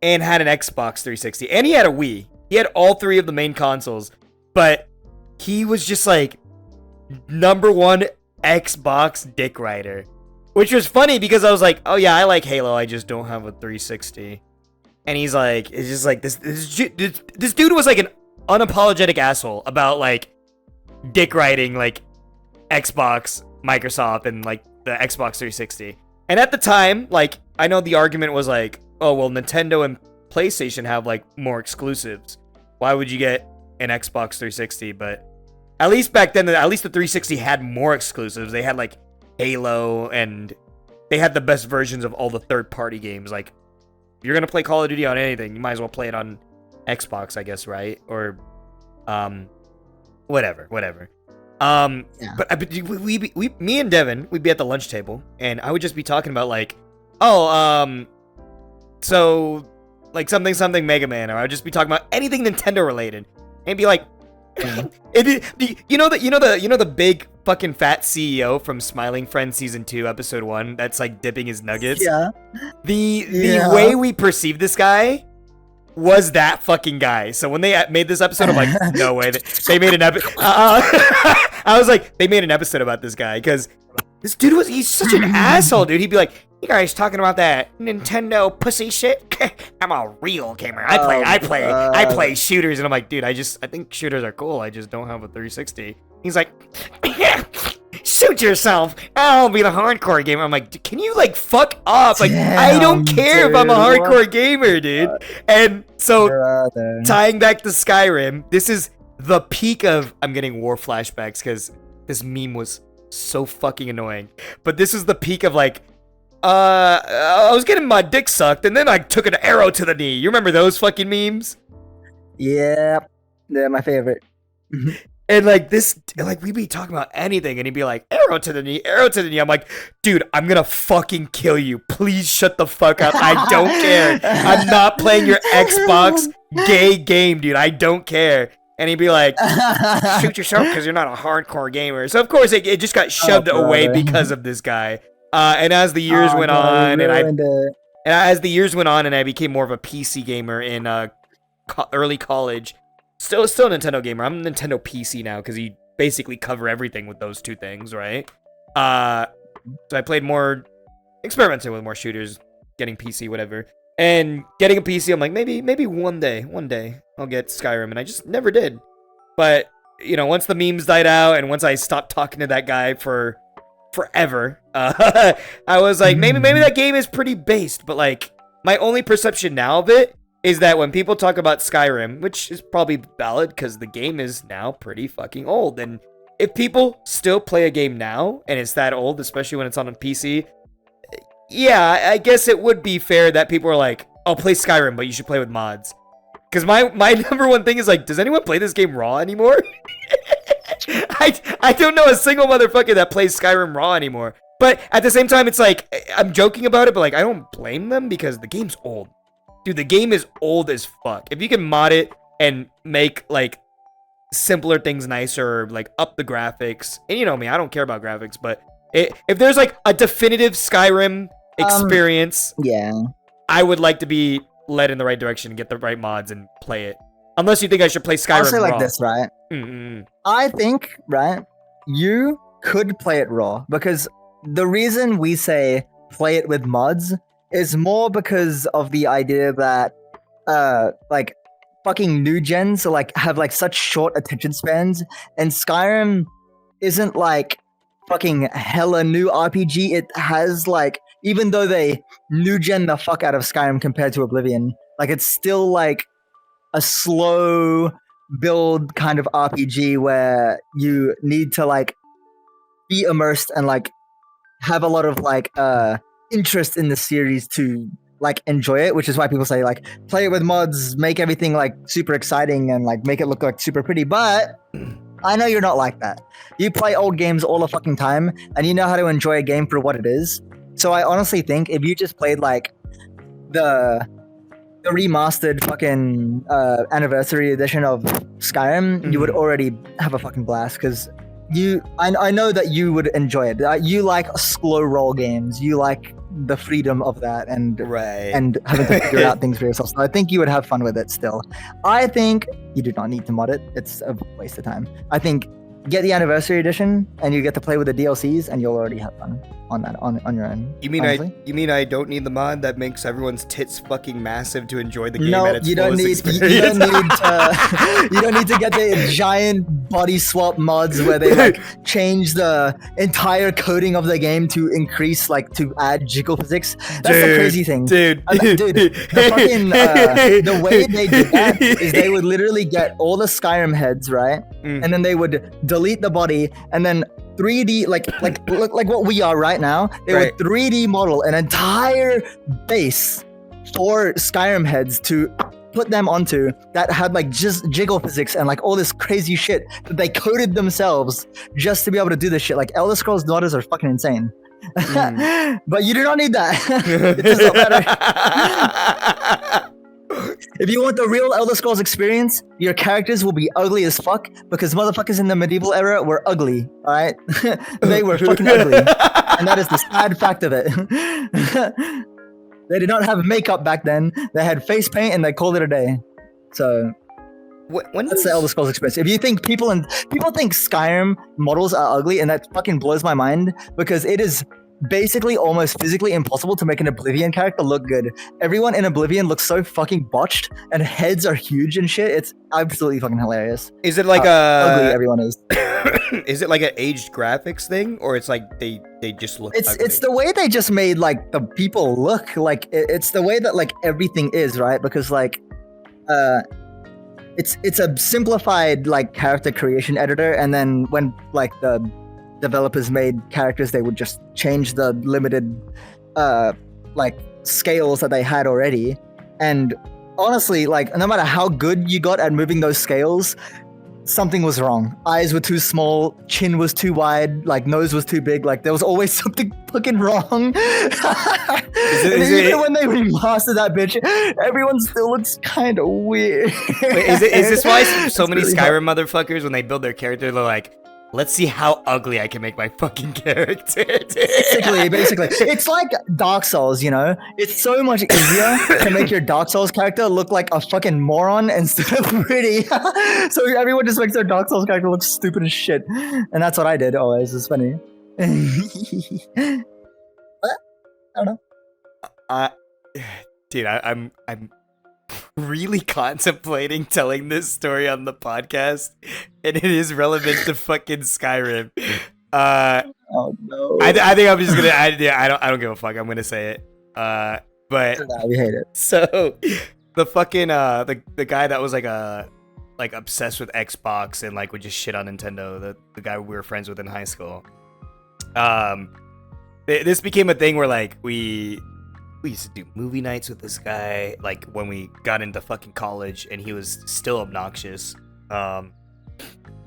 and had an Xbox 360, and he had a Wii. He had all 3 of the main consoles, but he was just like #1 Xbox dick rider, which was funny because I was like, oh yeah, I like Halo, I just don't have a 360. And he's like, it's just like this dude was like an unapologetic asshole about like dick riding like Xbox, Microsoft, and like the Xbox 360. And at the time, like, I know the argument was like, oh well, Nintendo and PlayStation have like more exclusives. Why would you get an Xbox 360? But at least back then, at least the 360 had more exclusives. They had like Halo, and they had the best versions of all the third-party games. Like, if you're gonna play Call of Duty on anything, you might as well play it on Xbox, I guess, right? Or, whatever. Yeah. But me and Devin, we'd be at the lunch table, and I would just be talking about like So like something Mega Man, or I'd just be talking about anything Nintendo related, and be like, you know the big fucking fat CEO from Smiling Friends season 2 episode 1 that's like dipping his nuggets. Yeah. The way we perceive this guy was that fucking guy. So when they made this episode, I'm like, no way. They made an episode. I was like, they made an episode about this guy because this dude he's such an asshole, dude. He'd be like, you guys talking about that Nintendo pussy shit? I'm a real gamer. I play shooters, and I'm like, dude, I think shooters are cool. I just don't have a 360. He's like, shoot yourself. I'll be the hardcore gamer. I'm like, can you like fuck off? Like, Damn, I don't care if I'm a dude. hardcore gamer, dude. And so tying back to Skyrim, this is the peak of, I'm getting war flashbacks because this meme was so fucking annoying. But this is the peak of like, I was getting my dick sucked and then I took an arrow to the knee. You remember those fucking memes? Yeah, they're my favorite. And like this, like we'd be talking about anything and he'd be like, arrow to the knee, arrow to the knee. I'm like, dude, I'm gonna fucking kill you. Please shut the fuck up. I don't care. I'm not playing your Xbox gay game, dude. I don't care. And he'd be like, shoot yourself because you're not a hardcore gamer. So of course it just got shoved away because of this guy. And as the years went on, as the years went on, and I became more of a PC gamer in early college, still a Nintendo gamer. I'm a Nintendo PC now because you basically cover everything with those two things, right? So I played more, experimented with more shooters, getting PC, whatever, and getting a PC. I'm like, maybe one day I'll get Skyrim, and I just never did. But you know, once the memes died out, and once I stopped talking to that guy for forever, I was like, maybe that game is pretty based, but like my only perception now of it is that when people talk about Skyrim, which is probably valid because the game is now pretty fucking old, and if people still play a game now and it's that old, especially when it's on a PC, yeah, I guess it would be fair that people are like, oh, play Skyrim, but you should play with mods. Because my number one thing is like, does anyone play this game raw anymore? I don't know a single motherfucker that plays Skyrim raw anymore. But at the same time, it's like, I'm joking about it, but like, I don't blame them because the game's old. Dude, the game is old as fuck. If you can mod it and make like simpler things nicer, like up the graphics, and you know me, I don't care about graphics, but if there's like a definitive Skyrim experience, yeah, I would like to be led in the right direction and get the right mods and play it. Unless you think I should play Skyrim I'll say raw. like this, right? I think, right, you could play it raw because the reason we say play it with mods is more because of the idea that like fucking new gens like have like such short attention spans, and Skyrim isn't like fucking hella new RPG. It has like, even though they new gen the fuck out of Skyrim compared to Oblivion, like it's still like a slow build kind of RPG where you need to like be immersed and like have a lot of like interest in the series to like enjoy it, which is why people say like play it with mods, make everything like super exciting and like make it look like super pretty. But I know you're not like that. You play old games all the fucking time and you know how to enjoy a game for what it is. So I honestly think if you just played like the remastered fucking anniversary edition of Skyrim, you would already have a fucking blast because I know that you would enjoy it. You like slow roll games. You like the freedom of that and having to figure out things for yourself. So I think you would have fun with it still. I think you do not need to mod it. It's a waste of time. I think get the anniversary edition and you get to play with the DLCs and you'll already have fun on that on your own. You mean I don't need the mod that makes everyone's tits fucking massive to enjoy the game no, at its you don't fullest need experience? you don't need to get the giant body swap mods where they like change the entire coding of the game to increase like to add jiggle physics. That's the crazy thing. Dude, the fucking the way they did that is they would literally get all the Skyrim heads, right? And then they would delete the body and then 3D like what we are right now. They would 3D model an entire base for Skyrim heads to put them onto that had like just jiggle physics and like all this crazy shit that they coded themselves just to be able to do this shit. Like Elder Scrolls Daughters are fucking insane. But you do not need that. It does not matter. If you want the real Elder Scrolls experience, your characters will be ugly as fuck because motherfuckers in the medieval era were ugly, alright? They were fucking ugly. And that is the sad fact of it. They did not have makeup back then. They had face paint and they called it a day. So that's the Elder Scrolls experience. If you think people think Skyrim models are ugly, and that fucking blows my mind because it is basically almost physically impossible to make an Oblivion character look good. Everyone in Oblivion looks so fucking botched, and heads are huge and shit. It's absolutely fucking hilarious. Is it like ugly everyone is? Is it like an aged graphics thing, or it's like they just look? It's the way they just made like the people look. Like it's the way that like everything is, right? Because like, it's a simplified like character creation editor, and then when like the developers made characters, they would just change the limited like scales that they had already. And honestly, like no matter how good you got at moving those scales, something was wrong. Eyes were too small, chin was too wide, like nose was too big. Like there was always something fucking wrong. Even when they remastered that bitch, everyone still looks kind of weird. Wait, is this why so many really Skyrim motherfuckers, when they build their character, they're like, let's see how ugly I can make my fucking character. Basically. It's like Dark Souls, you know? It's so much easier to make your Dark Souls character look like a fucking moron instead of pretty. So everyone just makes their Dark Souls character look stupid as shit. And that's what I did always. It's funny. What? I don't know. Dude, I'm really contemplating telling this story on the podcast, and it is relevant to fucking Skyrim. Oh no! I think I'm just gonna. I don't give a fuck. I'm gonna say it. But we hate it. So the fucking the guy that was like obsessed with Xbox and like would just shit on Nintendo. The guy we were friends with in high school. This became a thing where like we used to do movie nights with this guy, like when we got into fucking college, and he was still obnoxious. And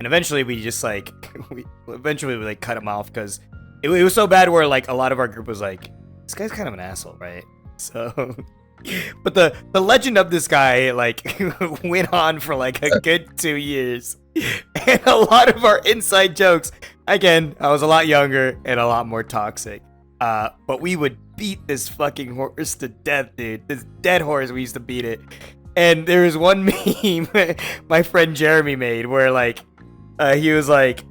eventually we just like, we like cut him off because it was so bad where like a lot of our group was like, this guy's kind of an asshole, right? So, but the legend of this guy like went on for like a good 2 years. And a lot of our inside jokes, again, I was a lot younger and a lot more toxic. But we would beat this fucking horse to death, dude. This dead horse, we used to beat it. And there was one meme my friend Jeremy made where like he was like,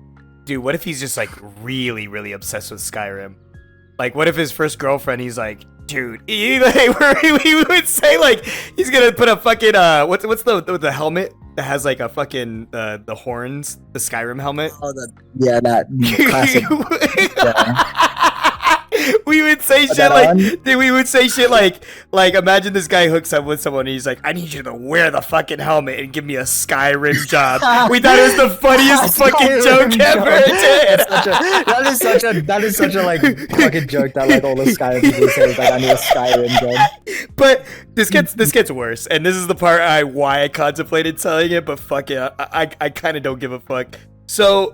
dude, what if he's just like really, really obsessed with Skyrim? Like, what if his first girlfriend, he's like, dude, he would say like he's gonna put a fucking what's the helmet that has like a fucking the horns, the Skyrim helmet? Oh, that classic. Yeah. We would say shit like, dude, we would say shit like imagine this guy hooks up with someone and he's like, I need you to wear the fucking helmet and give me a Skyrim job. We thought it was the funniest fucking joke ever, dude. That is such a like fucking joke that like all the Skyrim people say is like, I need a Skyrim job. But this gets worse, and this is the part why I contemplated telling it, but fuck it, I kind of don't give a fuck. So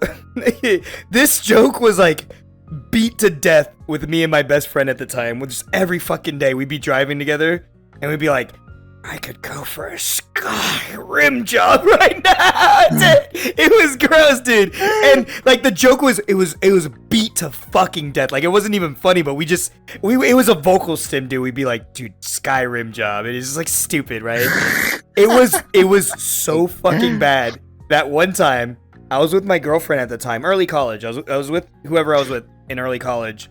this joke was like beat to death with me and my best friend at the time. Just every fucking day we'd be driving together and we'd be like, I could go for a Skyrim job right now. It was gross, dude. And like the joke was it was beat to fucking death. Like it wasn't even funny, but it was a vocal stim, dude. We'd be like, dude, Skyrim job. It is just like stupid, right? It was so fucking bad that one time I was with my girlfriend at the time, early college. I was with whoever I was with in early college.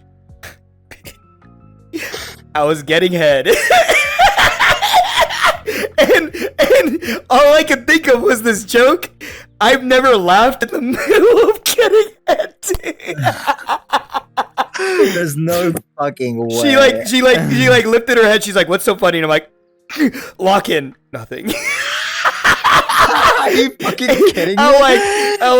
I was getting head. and all I could think of was this joke. I've never laughed in the middle of getting head, dude. There's no fucking way. She lifted her head. She's like, what's so funny? And I'm like, lock in. Nothing. Are you fucking kidding me? I'm like, oh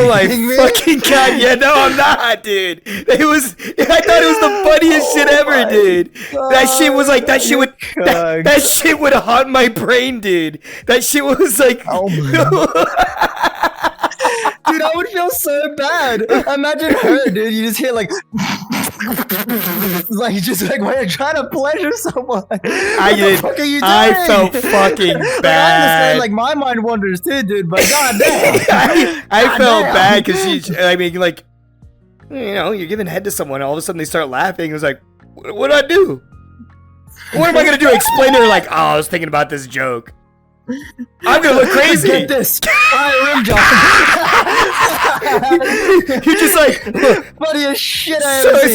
my fucking god, yeah, no, I'm not, dude. I thought it was the funniest shit ever, dude. That shit was like, that shit would haunt my brain, dude. That shit was like, oh my. Dude, I would feel so bad. Imagine her, dude. You just hear like. Like just like when you're trying to pleasure someone. What the fuck are you doing? I felt fucking Like, I bad. understand, like my mind wanders too, dude. But goddamn, I felt bad because I mean, like, you know, you're giving head to someone, all of a sudden they start laughing. It was like, what do I do? What am I gonna do? Explain to her like, oh, I was thinking about this joke. I'm gonna look crazy. Get this. Rim job. You're just like, funniest shit I ever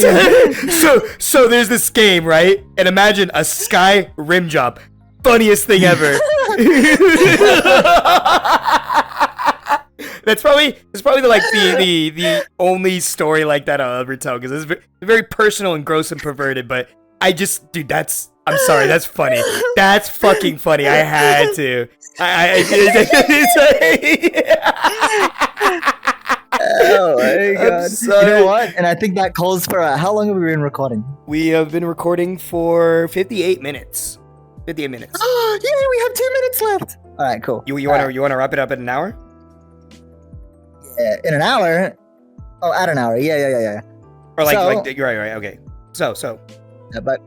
seen. so there's this game, right? And imagine a sky rim job. Funniest thing ever. That's probably the only story like that I'll ever tell, because it's very personal and gross and perverted. But I just, dude, I'm sorry, that's funny. That's fucking funny. I had to. Oh my god. sorry. You know what? And I think that calls for how long have we been recording? We have been recording for 58 minutes. 58 minutes. Oh, yeah, we have 2 minutes left. All right, cool. You wanna wrap it up in an hour? Yeah, in an hour? Oh, at an hour. Yeah. Or like, So- like you're right. Okay. So. Yeah, but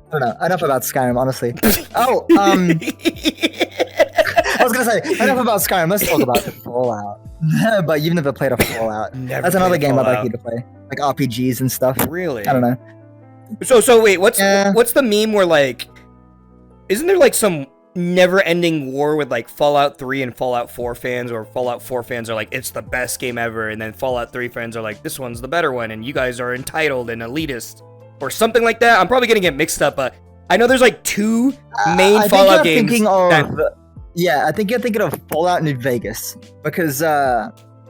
I don't know. Enough about Skyrim, honestly. Oh, I was gonna say enough about Skyrim. Let's talk about Fallout. But you've never played a Fallout. Never That's another played game I'd like Fallout. you to play, like RPGs and stuff. Really? I don't know. So wait, what's Yeah. the meme where like, isn't there like some never-ending war with like Fallout 3 and Fallout 4 fans, or Fallout 4 fans are like, it's the best game ever, and then Fallout 3 fans are like, this one's the better one, and you guys are entitled and elitist, or something like that? I'm probably gonna get mixed up, but I know there's like two main I Fallout think you're games. thinking of, that- yeah, I think you're thinking of Fallout New Vegas, because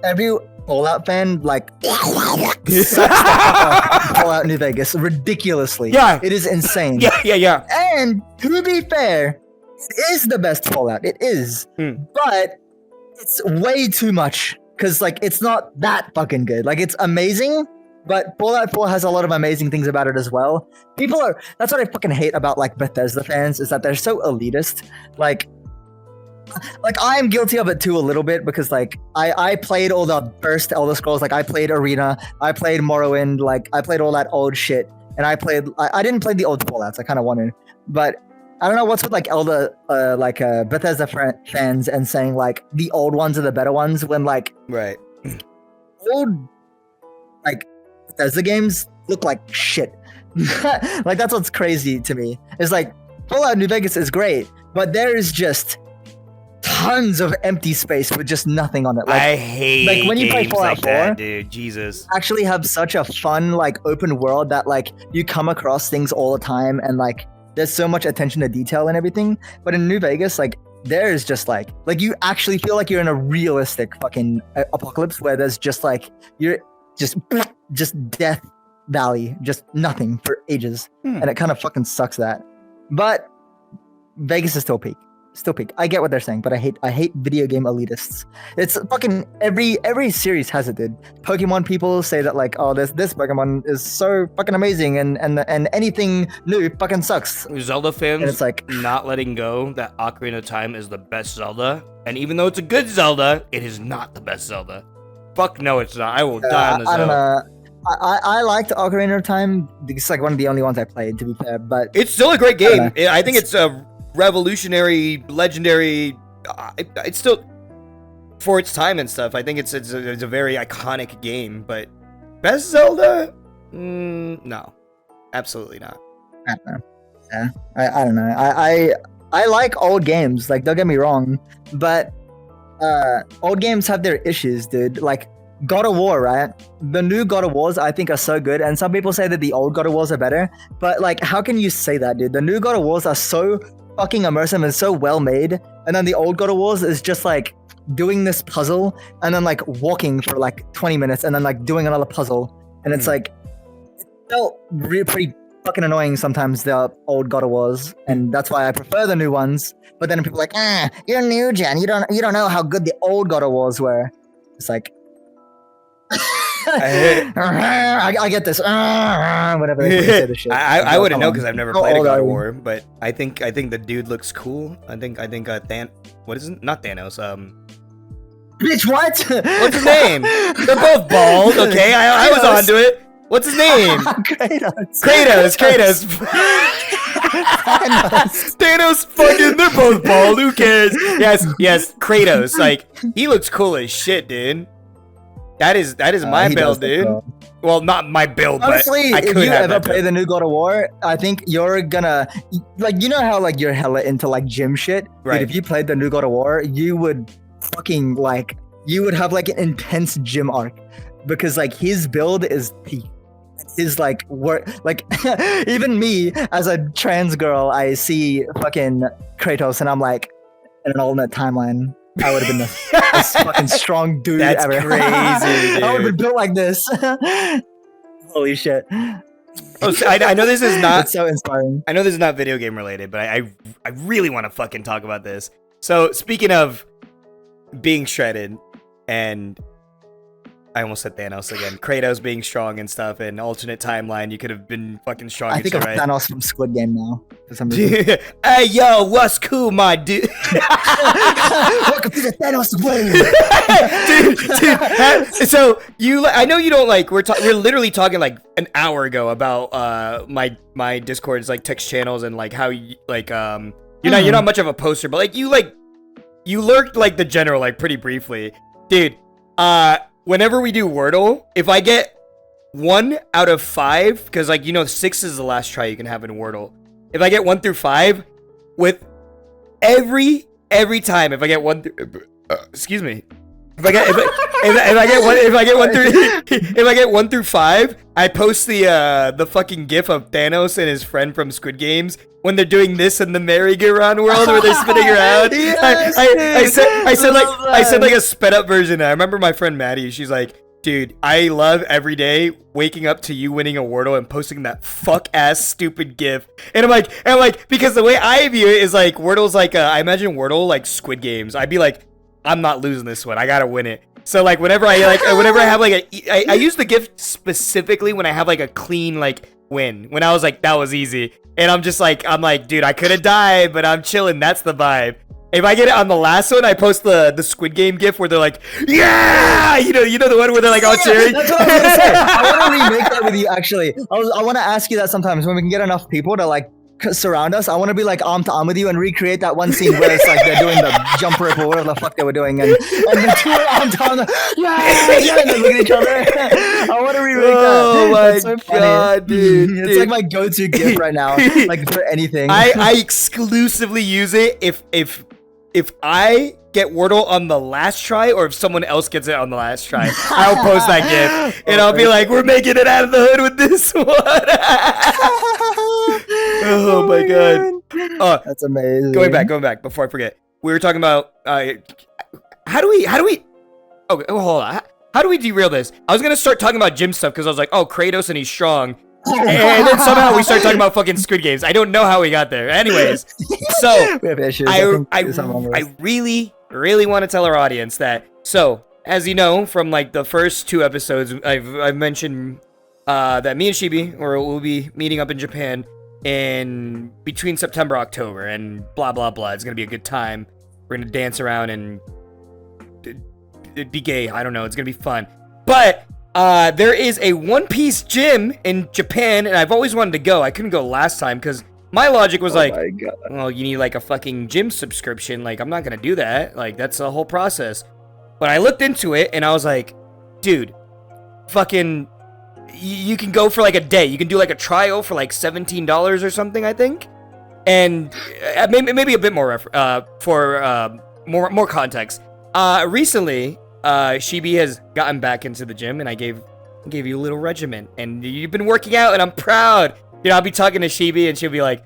every Fallout fan like sucks the fuck off Fallout New Vegas ridiculously. Yeah. It is insane. yeah. And to be fair, it is the best Fallout. It is. But it's way too much. Because, like, it's not that fucking good. Like, it's amazing, but Fallout 4 has a lot of amazing things about it as well. That's what I fucking hate about, like, Bethesda fans, is that they're so elitist. Like I am guilty of it too a little bit, because, like, I played all the first Elder Scrolls. Like, I played Arena, I played Morrowind, like, I played all that old shit. And I didn't play the old Fallouts. I kind of wanted. But I don't know what's with like Bethesda fans and saying like the old ones are the better ones, when like Right. old like Bethesda games look like shit. Like that's what's crazy to me. It's like Fallout New Vegas is great, but there is just tons of empty space with just nothing on it. Like, I hate like, when you play games Fallout like that, 4, dude. Jesus. actually have such a fun like open world that like you come across things all the time, and like there's so much attention to detail and everything. But in New Vegas, like there's just like you actually feel like you're in a realistic fucking apocalypse, where there's just like you're just death valley, just nothing for ages. And it kind of fucking sucks that. But Vegas is still peak. I get what they're saying, but I hate video game elitists. It's fucking every series has it, dude. Pokemon people say that like, oh, this Pokemon is so fucking amazing, and anything new fucking sucks. Zelda fans, And it's like, not letting go that Ocarina of Time is the best Zelda, and even though it's a good Zelda, it is not the best Zelda. Fuck no, it's not. I will die on the I don't Zelda. know. I liked Ocarina of Time. It's like one of the only ones I played, to be fair. But It's still a great game. know. I think it's a revolutionary, legendary. It's still for its time and stuff. I think it's a very iconic game. But best Zelda? No, absolutely not. I don't know. Yeah, I don't know. I like old games. Like, don't get me wrong, but old games have their issues, dude. Like God of War, right? The new God of Wars I think are so good, and some people say that the old God of Wars are better. But like, how can you say that, dude? The new God of Wars are so fucking immersive and so well made, and then the old God of Wars is just like doing this puzzle and then like walking for like 20 minutes and then like doing another puzzle, and it's like it felt pretty fucking annoying sometimes, the old God of Wars, and that's why I prefer the new ones. But then people are like, you're new gen, you don't know how good the old God of Wars were. It's like I get this whatever they say the shit. I wouldn't know Come on. because I've never How played a old God are of you? War, but I think the dude looks cool. I think what is it? Not Thanos. Bitch, what? What's his name? They're both bald. Okay, I was onto it. What's his name? Kratos. Kratos. Thanos fucking, they're both bald, who cares? Yes, Kratos. Like, he looks cool as shit, dude. That is my build, dude. Well, not my build, honestly, but I could if you have ever play the new God of War, I think you're gonna, like, you know how, like, you're hella into, like, gym shit? Right. Dude, if you played the new God of War, you would fucking, like, you would have, like, an intense gym arc. Because, like, his build is peak. His, like, work, like, even me, as a trans girl, I see fucking Kratos, and I'm like, in an alternate timeline, I would have been the most fucking strong dude That's ever. crazy, dude. I would have been built like this. Holy shit. Oh, so I know this is not. It's so inspiring. I know this is not video game related, but I really want to fucking talk about this. So speaking of being shredded, and I almost said Thanos again. Kratos being strong and stuff, and alternate timeline, you could have been fucking strong. I think of right? Thanos from Squid Game now. For some reason. Hey yo, what's cool, my dude? Welcome to the Thanos way. dude. So I know you don't like. We're literally talking like an hour ago about my Discord's like text channels and like how you like you're not much of a poster, but like you lurked like the general like pretty briefly, dude. Whenever we do Wordle, if I get 1 out of 5, because like 6 is the last try you can have in Wordle. If I get 1 through 5, with every time, if I get 1 through, excuse me, if I get 1 through 5, I post the fucking gif of Thanos and his friend from Squid Games when they're doing this in the merry-go-round world where they're spinning around. Yes, I said like a sped up version. I remember my friend Maddie. She's like, dude, I love every day waking up to you winning a Wordle and posting that fuck ass stupid gif. And I'm like, because the way I view it is like Wordle's like I imagine Wordle like Squid Games. I'd be like, I'm not losing this one. I gotta win it. So like whenever I have like I use the gif specifically when I have like a clean like win. When I was like, that was easy. And I'm like, dude, I could have died, but I'm chilling. That's the vibe. If I get it on the last one, I post the Squid Game gif where they're like, yeah, you know the one where they're like all cheering. That's what I was gonna say. I want to remake that with you. Actually, I want to ask you that sometimes when we can get enough people to like surround us. I want to be like arm to arm with you and recreate that one scene where it's like they're doing the jump rope or whatever the fuck they were doing, and the two are arm to arm, and they look at each other. I want to remake that. Oh my so god, dude! It's like my go-to gif right now, like for anything. I exclusively use it if I get Wordle on the last try, or if someone else gets it on the last try, I'll post that gif, and I'll be like, "We're making it out of the hood with this one." Oh my god! That's amazing. Going back before I forget, we were talking about how do we? Oh, hold on. How do we derail this? I was gonna start talking about gym stuff because I was like, "Oh, Kratos and he's strong." And then somehow we start talking about fucking Squid Games. I don't know how we got there. Anyways, so we have issues. I really want to tell our audience that. So, as you know from like the first 2 episodes, I've mentioned that me and Shibi will be meeting up in Japan in between September October and blah blah blah. It's gonna be a good time. We're gonna dance around and be gay. I don't know. It's gonna be fun, but. There is a One Piece gym in Japan, and I've always wanted to go. I couldn't go last time because my logic was well, you need like a fucking gym subscription. Like, I'm not gonna do that. Like, that's the whole process. But I looked into it, and I was like, dude, fucking, you can go for like a day. You can do like a trial for like $17 or something, I think. And maybe a bit more for more context. Recently. Shibi has gotten back into the gym, and I gave you a little regimen, and you've been working out, and I'm proud. I'll be talking to Shibi, and she'll be like,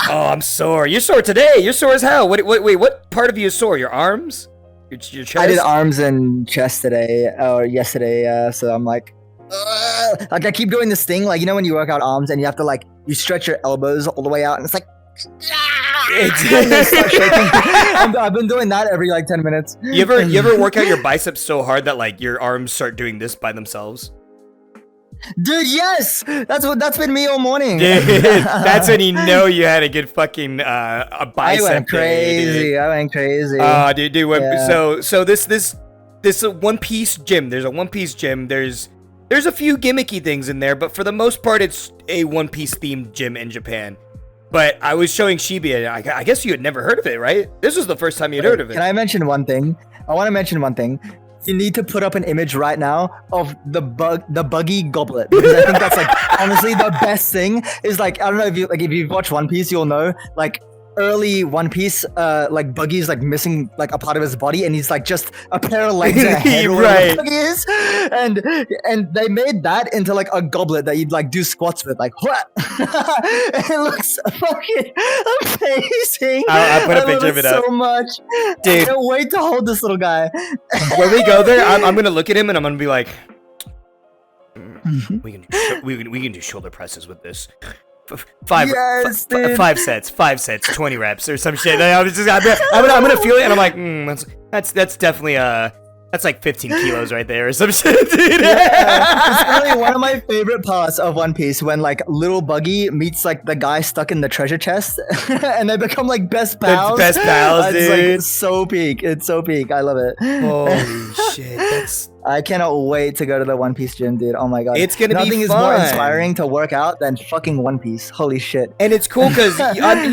"Oh, I'm sore. You're sore today. You're sore as hell. Wait, what part of you is sore? Your arms? Your chest?" I did arms and chest today or yesterday. So I'm like I keep doing this thing, like when you work out arms and you have to like you stretch your elbows all the way out, and it's like. I've been doing that every like 10 minutes. You ever work out your biceps so hard that like your arms start doing this by themselves? Dude, yes, that's been me all morning. Dude, that's when you know you had a good fucking a bicep. I went crazy. Oh, dude. Yeah. So this One Piece gym. There's a One Piece gym. There's There's a few gimmicky things in there, but for the most part, it's a One Piece themed gym in Japan. But I was showing Shibi, and I guess you had never heard of it, right? This was the first time you'd heard of it. Can I mention one thing? I want to mention one thing. You need to put up an image right now of the buggy goblet, because I think that's like honestly the best thing. Is like, I don't know if you've watched One Piece, you'll know, like early One Piece, like Buggy's like missing like a part of his body, and he's like just a pair of legs and a head. Right. Buggy is, and they made that into like a goblet that you'd like do squats with, like what? It looks fucking amazing. I put a picture of it up so much, dude. I can't wait to hold this little guy. When we go there, I'm gonna look at him and I'm gonna be like, we can do shoulder presses with this. Five sets, 20 reps or some shit. I'm gonna feel it, and I'm like, that's definitely that's like 15 kilos right there or some shit, dude. Yeah, it's really one of my favorite parts of One Piece, when like little Buggy meets like the guy stuck in the treasure chest, and they become like best pals. Best pals, it's dude. like so peak. It's so peak. I love it. Holy shit, I cannot wait to go to the One Piece gym, dude. Oh my god. It's gonna be Nothing is fun. more inspiring to work out than fucking One Piece. Holy shit. And it's cool because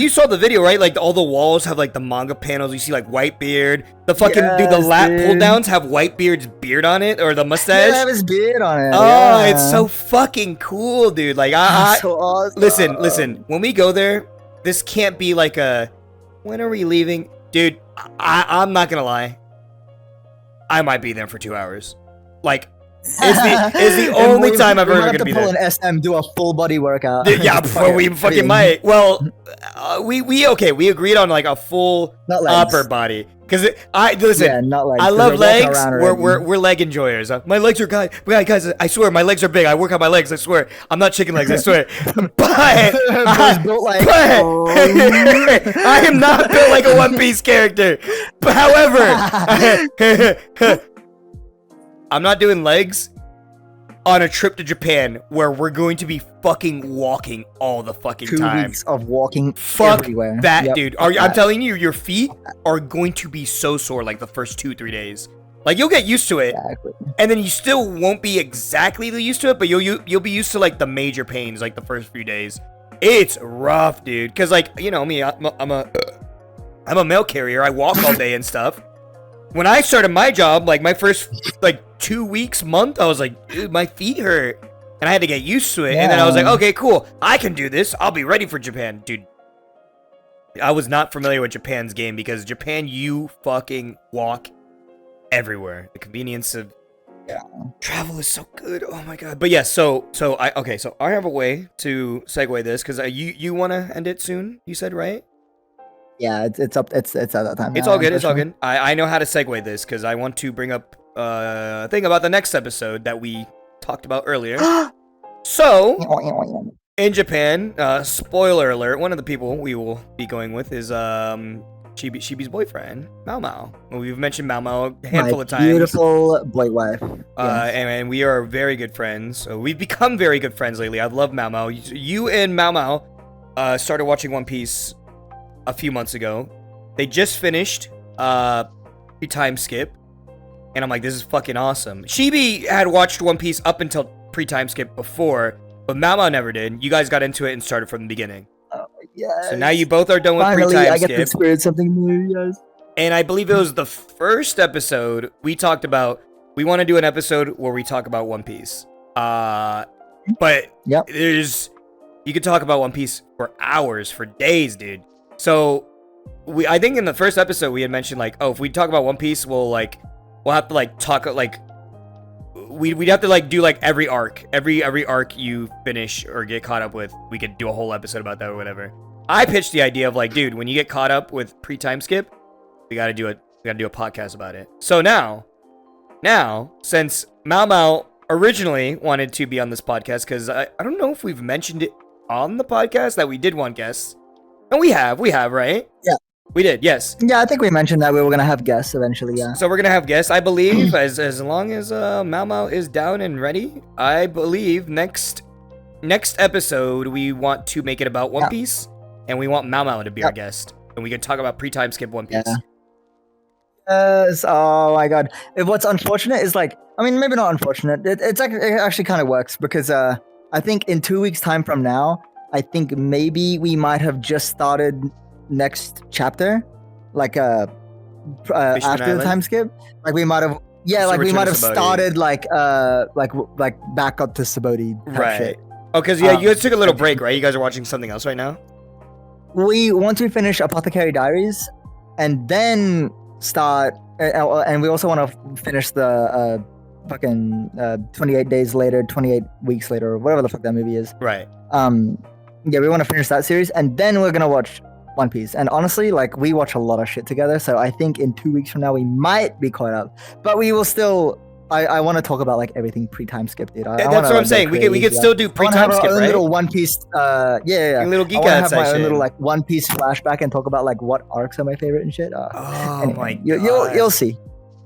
you saw the video, right? Like all the walls have like the manga panels. You see like Whitebeard. The fucking dude, the lat pull downs have Whitebeard's beard on it, or the mustache. Yeah, have his beard on it. Oh, yeah. It's so fucking cool, dude. Like so awesome. Listen. When we go there, this can't be like a, when are we leaving, dude? I'm not gonna lie. I might be there for 2 hours. Like, is the only time I'm ever gonna be there. We have to pull an SM, do a full body workout. Yeah, we fucking might. Well, we agreed on like a full upper body. Cause listen, yeah, not legs, I love legs. We're leg enjoyers. My legs are guys. I swear my legs are big. I work on my legs. I swear. I'm not chicken legs. I swear. But I am not built like a One Piece character. But however, I'm not doing legs on a trip to Japan where we're going to be fucking walking all the fucking 2 time. 2 weeks of walking Fuck everywhere. that, Yep. dude. I'm telling you, your feet are going to be so sore like the first 2-3 days. Like, you'll get used to it, Exactly. and then you still won't be exactly used to it, but you'll be used to like the major pains like the first few days. It's rough, dude. Cause like, you know me, I'm a mail carrier. I walk all day and stuff. When I started my job, like my first like 2 weeks, month, I was like, dude, my feet hurt. And I had to get used to it. Yeah. And then I was like, okay, cool. I can do this. I'll be ready for Japan. Dude, I was not familiar with Japan's game, because Japan, you fucking walk everywhere. The convenience of travel is so good. Oh my god. But yeah, so I have a way to segue this, because you want to end it soon, you said, right? Yeah, it's at that time. It's all good. It's all good. I know how to segue this, because I want to bring up a thing about the next episode that we talked about earlier. So, in Japan, spoiler alert, one of the people we will be going with is Shibi's boyfriend, Mao Mao. We've mentioned Mao Mao a handful of times. Beautiful boy wife. And we are very good friends. So we've become very good friends lately. I love Mao Mao. You and Mao Mao started watching One Piece a few months ago. They just finished pre-time skip, and I'm like, this is fucking awesome. Shibi had watched One Piece up until pre-time skip before, but Mao Mao never did. You guys got into it and started from the beginning. Yes. So now you both are done with Finally, pre-time I skip. get to experience something new, yes. And I believe it was the first episode we talked about. We want to do an episode where we talk about One Piece. But you could talk about One Piece for hours, for days, dude. So I think in the first episode we had mentioned like, oh, if we talk about One Piece, we'll have to like talk like we'd have to like do like every arc you finish or get caught up with. We could do a whole episode about that or whatever. I pitched the idea of like, dude, when you get caught up with pre-time skip, we gotta do a podcast about it. So now since Mao Mao originally wanted to be on this podcast, because I don't know if we've mentioned it on the podcast that we did want guests. And we have, right? Yeah. We did, yes. Yeah, I think we mentioned that we were going to have guests eventually, yeah. So we're going to have guests, I believe, as long as Mao Mao is down and ready. I believe next episode, we want to make it about One Piece, and we want Mao Mao to be our guest. And we can talk about pre-time skip One Piece. Yeah. Yes, oh my god. What's unfortunate is like, I mean, maybe not unfortunate. It actually kind of works because I think in 2 weeks' time from now, I think maybe we might have just started next chapter, like after the time skip. Like we might have, we might have started like back up to Saboti. Right. Shit. Oh, because you guys took a little break, right? You guys are watching something else right now. Once we finish Apothecary Diaries, and then start, and we also want to finish the fucking 28 days later, 28 weeks later, or whatever the fuck that movie is. Right. We want to finish that series, and then we're gonna watch One Piece. And honestly, like, we watch a lot of shit together, so I think in 2 weeks from now we might be caught up, but we will still. I want to talk about like everything pre-time skip, dude. That's what I'm saying. We could still do pre-time skip, right? Little One Piece, little geek out out section. My own section. little like One Piece flashback and talk about like what arcs are my favorite and shit. Oh my god, you'll see.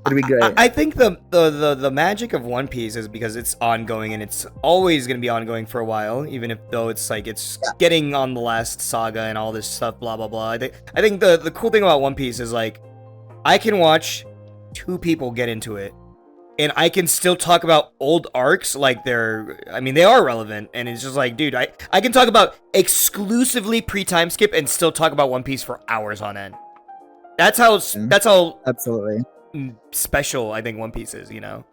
It'll be great. I think the magic of One Piece is because it's ongoing and it's always gonna be ongoing for a while, even if though it's like it's getting on the last saga and all this stuff, blah blah blah. I think the cool thing about One Piece is like I can watch 2 people get into it. And I can still talk about old arcs like they are relevant. And it's just like, dude, I can talk about exclusively pre-time skip and still talk about One Piece for hours on end. That's how absolutely special I think One Piece is, you know?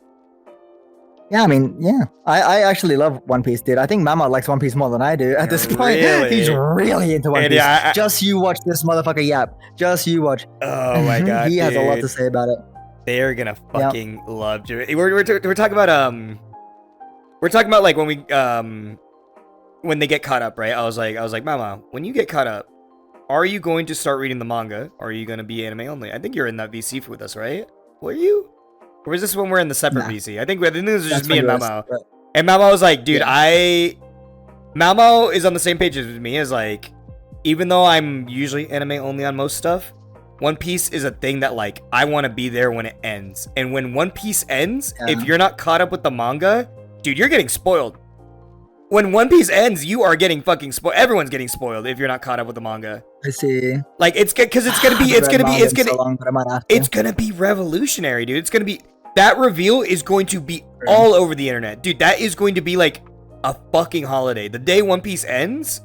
Yeah, I mean, yeah. I actually love One Piece, dude. I think Mama likes One Piece more than I do at this point. Really? He's really into One Piece. Yeah, just you watch this motherfucker yap. Just you watch. Oh my god, he has a lot to say about it. They're gonna fucking love it. We're talking about like when they get caught up, right? I was like, Mama, when you get caught up, are you going to start reading the manga? Or are you gonna be anime only? I think you're in that VC with us, right? Were you? Or is this when we're in the separate VC? I think this is just me and Mamo. Right. And Mamo was like, dude, Mamo is on the same page as me. Is like, even though I'm usually anime only on most stuff, One Piece is a thing that like I want to be there when it ends. And when One Piece ends, if you're not caught up with the manga, dude, you're getting spoiled. When One Piece ends, you are getting fucking spoiled. Everyone's getting spoiled if you're not caught up with the manga. I see. Like it's because it's gonna be revolutionary, dude. It's gonna be that reveal is going to be all over the internet, dude. That is going to be like a fucking holiday. The day One Piece ends,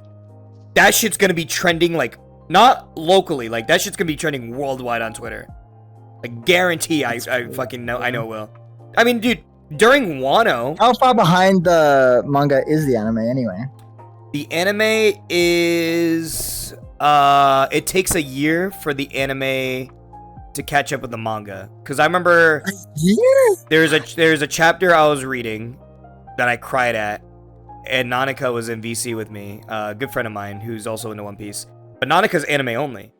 that shit's gonna be trending like. Not locally, like that shit's gonna be trending worldwide on Twitter. I guarantee I fucking know it will. I mean, dude, during Wano. How far behind the manga is the anime anyway? The anime is it takes a year for the anime to catch up with the manga. Cause I remember there's a chapter I was reading that I cried at, and Nanika was in VC with me, a good friend of mine who's also into One Piece. But Nanika's anime only.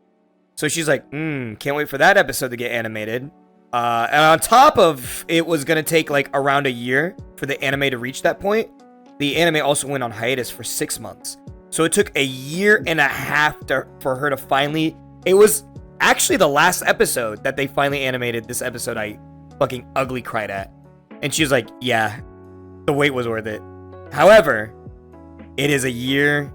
So she's like, can't wait for that episode to get animated. And on top of it was going to take like around a year for the anime to reach that point, the anime also went on hiatus for 6 months. So it took a year and a half for her to finally... It was actually the last episode that they finally animated. This episode I fucking ugly cried at. And she was like, yeah, the wait was worth it. However, it is a year...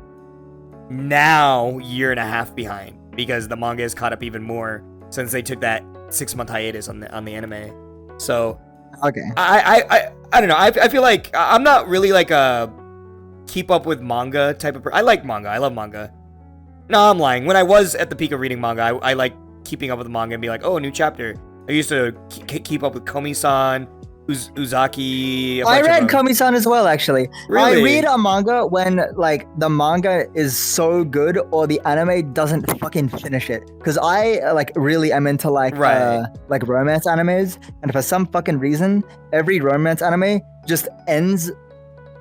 Now, year and a half behind because the manga is caught up even more since they took that 6-month hiatus on the anime. So, okay, I don't know. I feel like I'm not really like a keep up with manga type of person. I like manga. I love manga. No, I'm lying. When I was at the peak of reading manga, I like keeping up with the manga and be like, oh, new chapter. I used to keep up with Komi-san, Uzaki. I read Komi-san as well, actually. Really? I read a manga when like the manga is so good or the anime doesn't fucking finish it. Because I like really am into like romance animes, and for some fucking reason, every romance anime just ends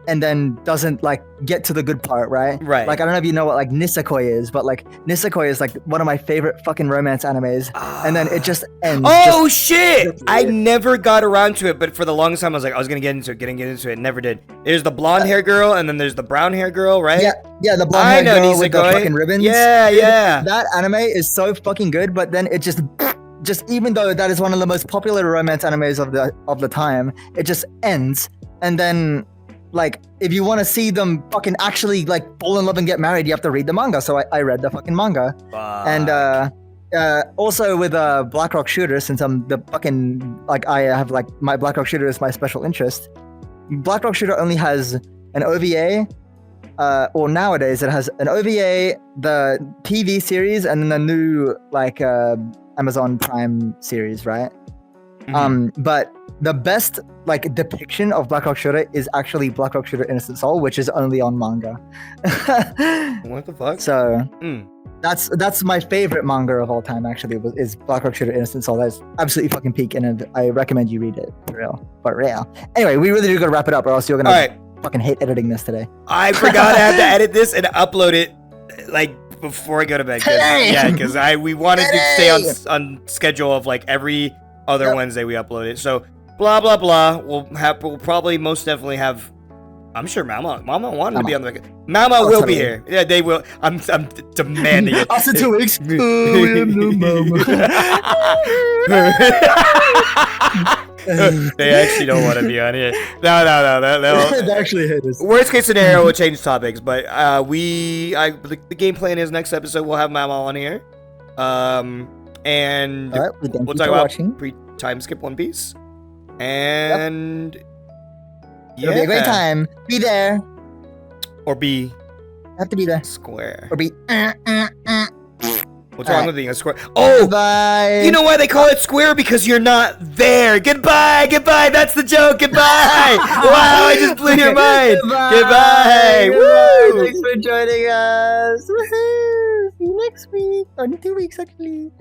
and then doesn't like get to the good part, right? Right. Like I don't know if you know what like Nisekoi is, but like Nisekoi is like one of my favorite fucking romance animes, and then it just ends. Oh shit! I never got around to it, but for the longest time I was like, I was gonna get into it, never did. There's the blonde hair girl, and then there's the brown hair girl, right? Yeah, the blonde hair girl with the fucking ribbons. Yeah. That anime is so fucking good, but then it just even though that is one of the most popular romance animes of the time, it just ends, and then. Like, if you want to see them fucking actually, like, fall in love and get married, you have to read the manga. So I read the fucking manga. And Also with Blackrock Shooter, since I'm the fucking like I have like my Blackrock Shooter is my special interest. Blackrock Shooter only has an OVA, or nowadays it has an OVA, the TV series, and then a new like Amazon Prime series, right? But the best like depiction of Blackrock Shooter is actually Blackrock Shooter Innocent Soul, which is only on manga. What the fuck? So that's my favorite manga of all time. Actually, is Blackrock Shooter Innocent Soul. That's absolutely fucking peak, and I recommend you read it for real. Anyway, we really do gotta wrap it up, or else you're gonna fucking hate editing this today. I forgot I had to edit this and upload it like before I go to bed. Because we wanted to stay on schedule of like every other Wednesday we upload it. So blah blah blah. We'll probably most definitely have. I'm sure Mama wanted to be on the. Mama will be here. Yeah, they will. I'm demanding it. Also 2 weeks. Oh, we have no Mama. They actually don't want to be on here. No. They actually hate us. Worst case scenario, we'll change topics, but the game plan is next episode we'll have Mama on here, and we'll talk about time skip One Piece, and it'll be a great time. Be there or be. Have to be there. Square or be. What's wrong with being a square? Oh, goodbye. You know why they call it square? Because you're not there. Goodbye. That's the joke. Goodbye. Wow, I just blew your mind. Goodbye. Woo. Thanks for joining us. Woohoo. See you next week. Or in 2 weeks, actually.